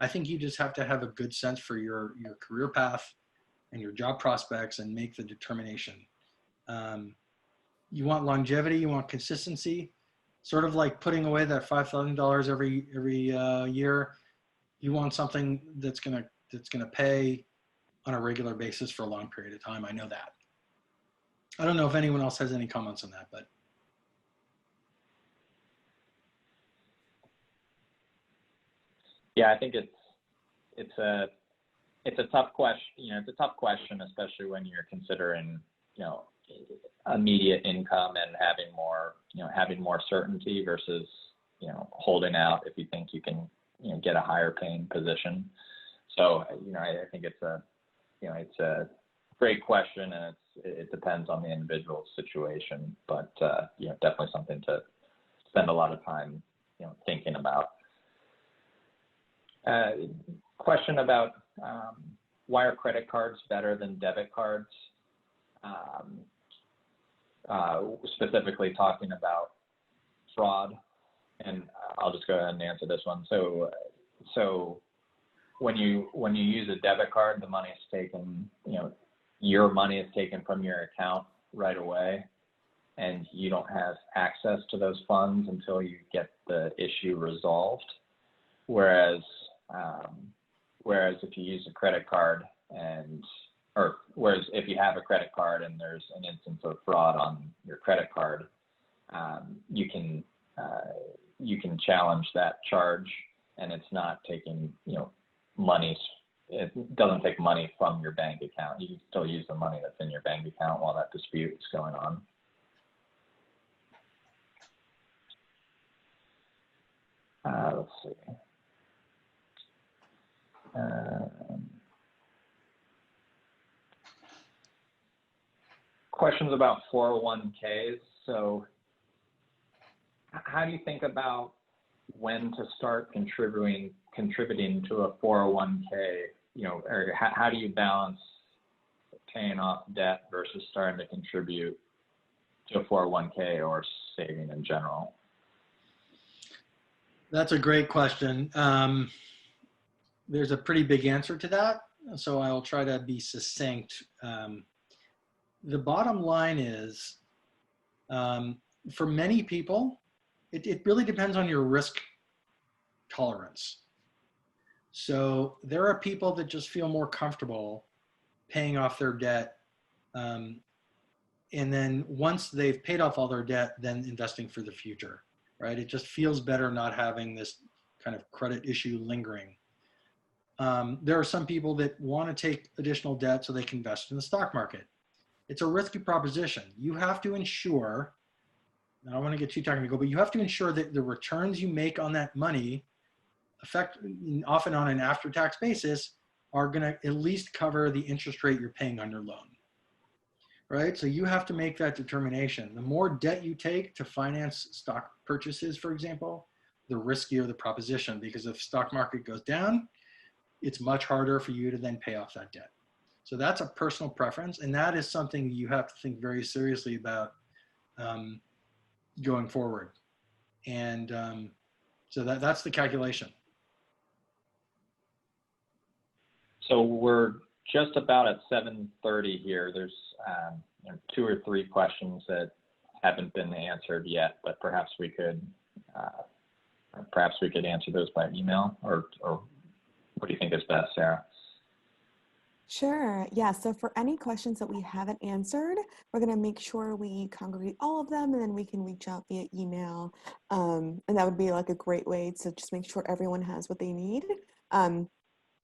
I think you just have to have a good sense for your career path and your job prospects and make the determination. You want longevity, you want consistency, sort of like putting away that $5,000 every year. You want something that's gonna pay on a regular basis for a long period of time. I know that. I don't know if anyone else has any comments on that, but. Yeah, I think it's a tough question. It's a tough question, especially when you're considering immediate income and having more certainty versus holding out if you think you can get a higher paying position. So I think it's a great question, and it depends on the individual situation, but definitely something to spend a lot of time thinking about. Question about why are credit cards better than debit cards? Specifically talking about fraud, and I'll just go ahead and answer this one. So when you use a debit card, the money is taken, your money is taken from your account right away, and you don't have access to those funds until you get the issue resolved. Whereas if you use a credit card whereas if you have a credit card and there's an instance of fraud on your credit card, you can challenge that charge, and it's not taking money. It doesn't take money from your bank account. You can still use the money that's in your bank account while that dispute is going on. Let's see. Questions about 401ks. So how do you think about when to start contributing to a 401k? Or how do you balance paying off debt versus starting to contribute to a 401k or saving in general? That's a great question. There's a pretty big answer to that, so I'll try to be succinct. The bottom line is, for many people, it really depends on your risk tolerance. So there are people that just feel more comfortable paying off their debt, and then once they've paid off all their debt, then investing for the future, right? It just feels better not having this kind of credit issue lingering. There are some people that want to take additional debt so they can invest in the stock market. It's a risky proposition. You have to ensure, I don't want to get too technical, but you have to ensure that the returns you make on that money, often on an after-tax basis, are going to at least cover the interest rate you're paying on your loan, right? So you have to make that determination. The more debt you take to finance stock purchases, for example, the riskier the proposition, because if the stock market goes down, it's much harder for you to then pay off that debt. So that's a personal preference, and that is something you have to think very seriously about going forward. And so that's the calculation. So we're just about at 7:30 here. There's 2 or 3 questions that haven't been answered yet, but perhaps we could answer those by email, or what do you think is best, Sarah? Sure. Yeah. So for any questions that we haven't answered, we're going to make sure we congregate all of them, and then we can reach out via email. And that would be like a great way to just make sure everyone has what they need.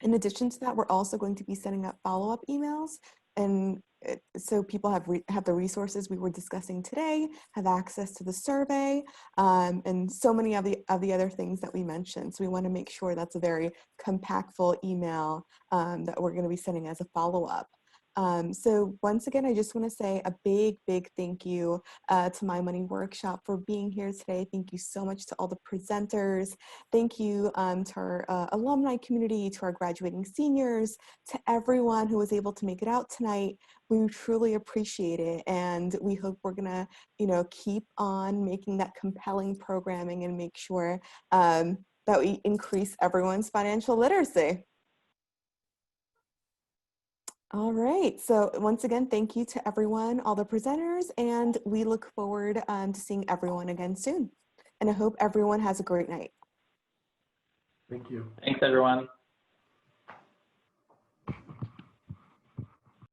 In addition to that, we're also going to be sending out follow-up emails. And so people have the resources we were discussing today, have access to the survey, and so many of the other things that we mentioned. So we want to make sure that's a very compactful email that we're going to be sending as a follow-up. So once again, I just want to say a big thank you to My Money Workshop for being here today. Thank you so much to all the presenters. Thank you to our alumni community, to our graduating seniors, to everyone who was able to make it out tonight. We truly appreciate it, and we hope we're gonna, keep on making that compelling programming and make sure that we increase everyone's financial literacy. All right, so once again, thank you to everyone, all the presenters, and we look forward to seeing everyone again soon. And I hope everyone has a great night. Thank you. Thanks, everyone.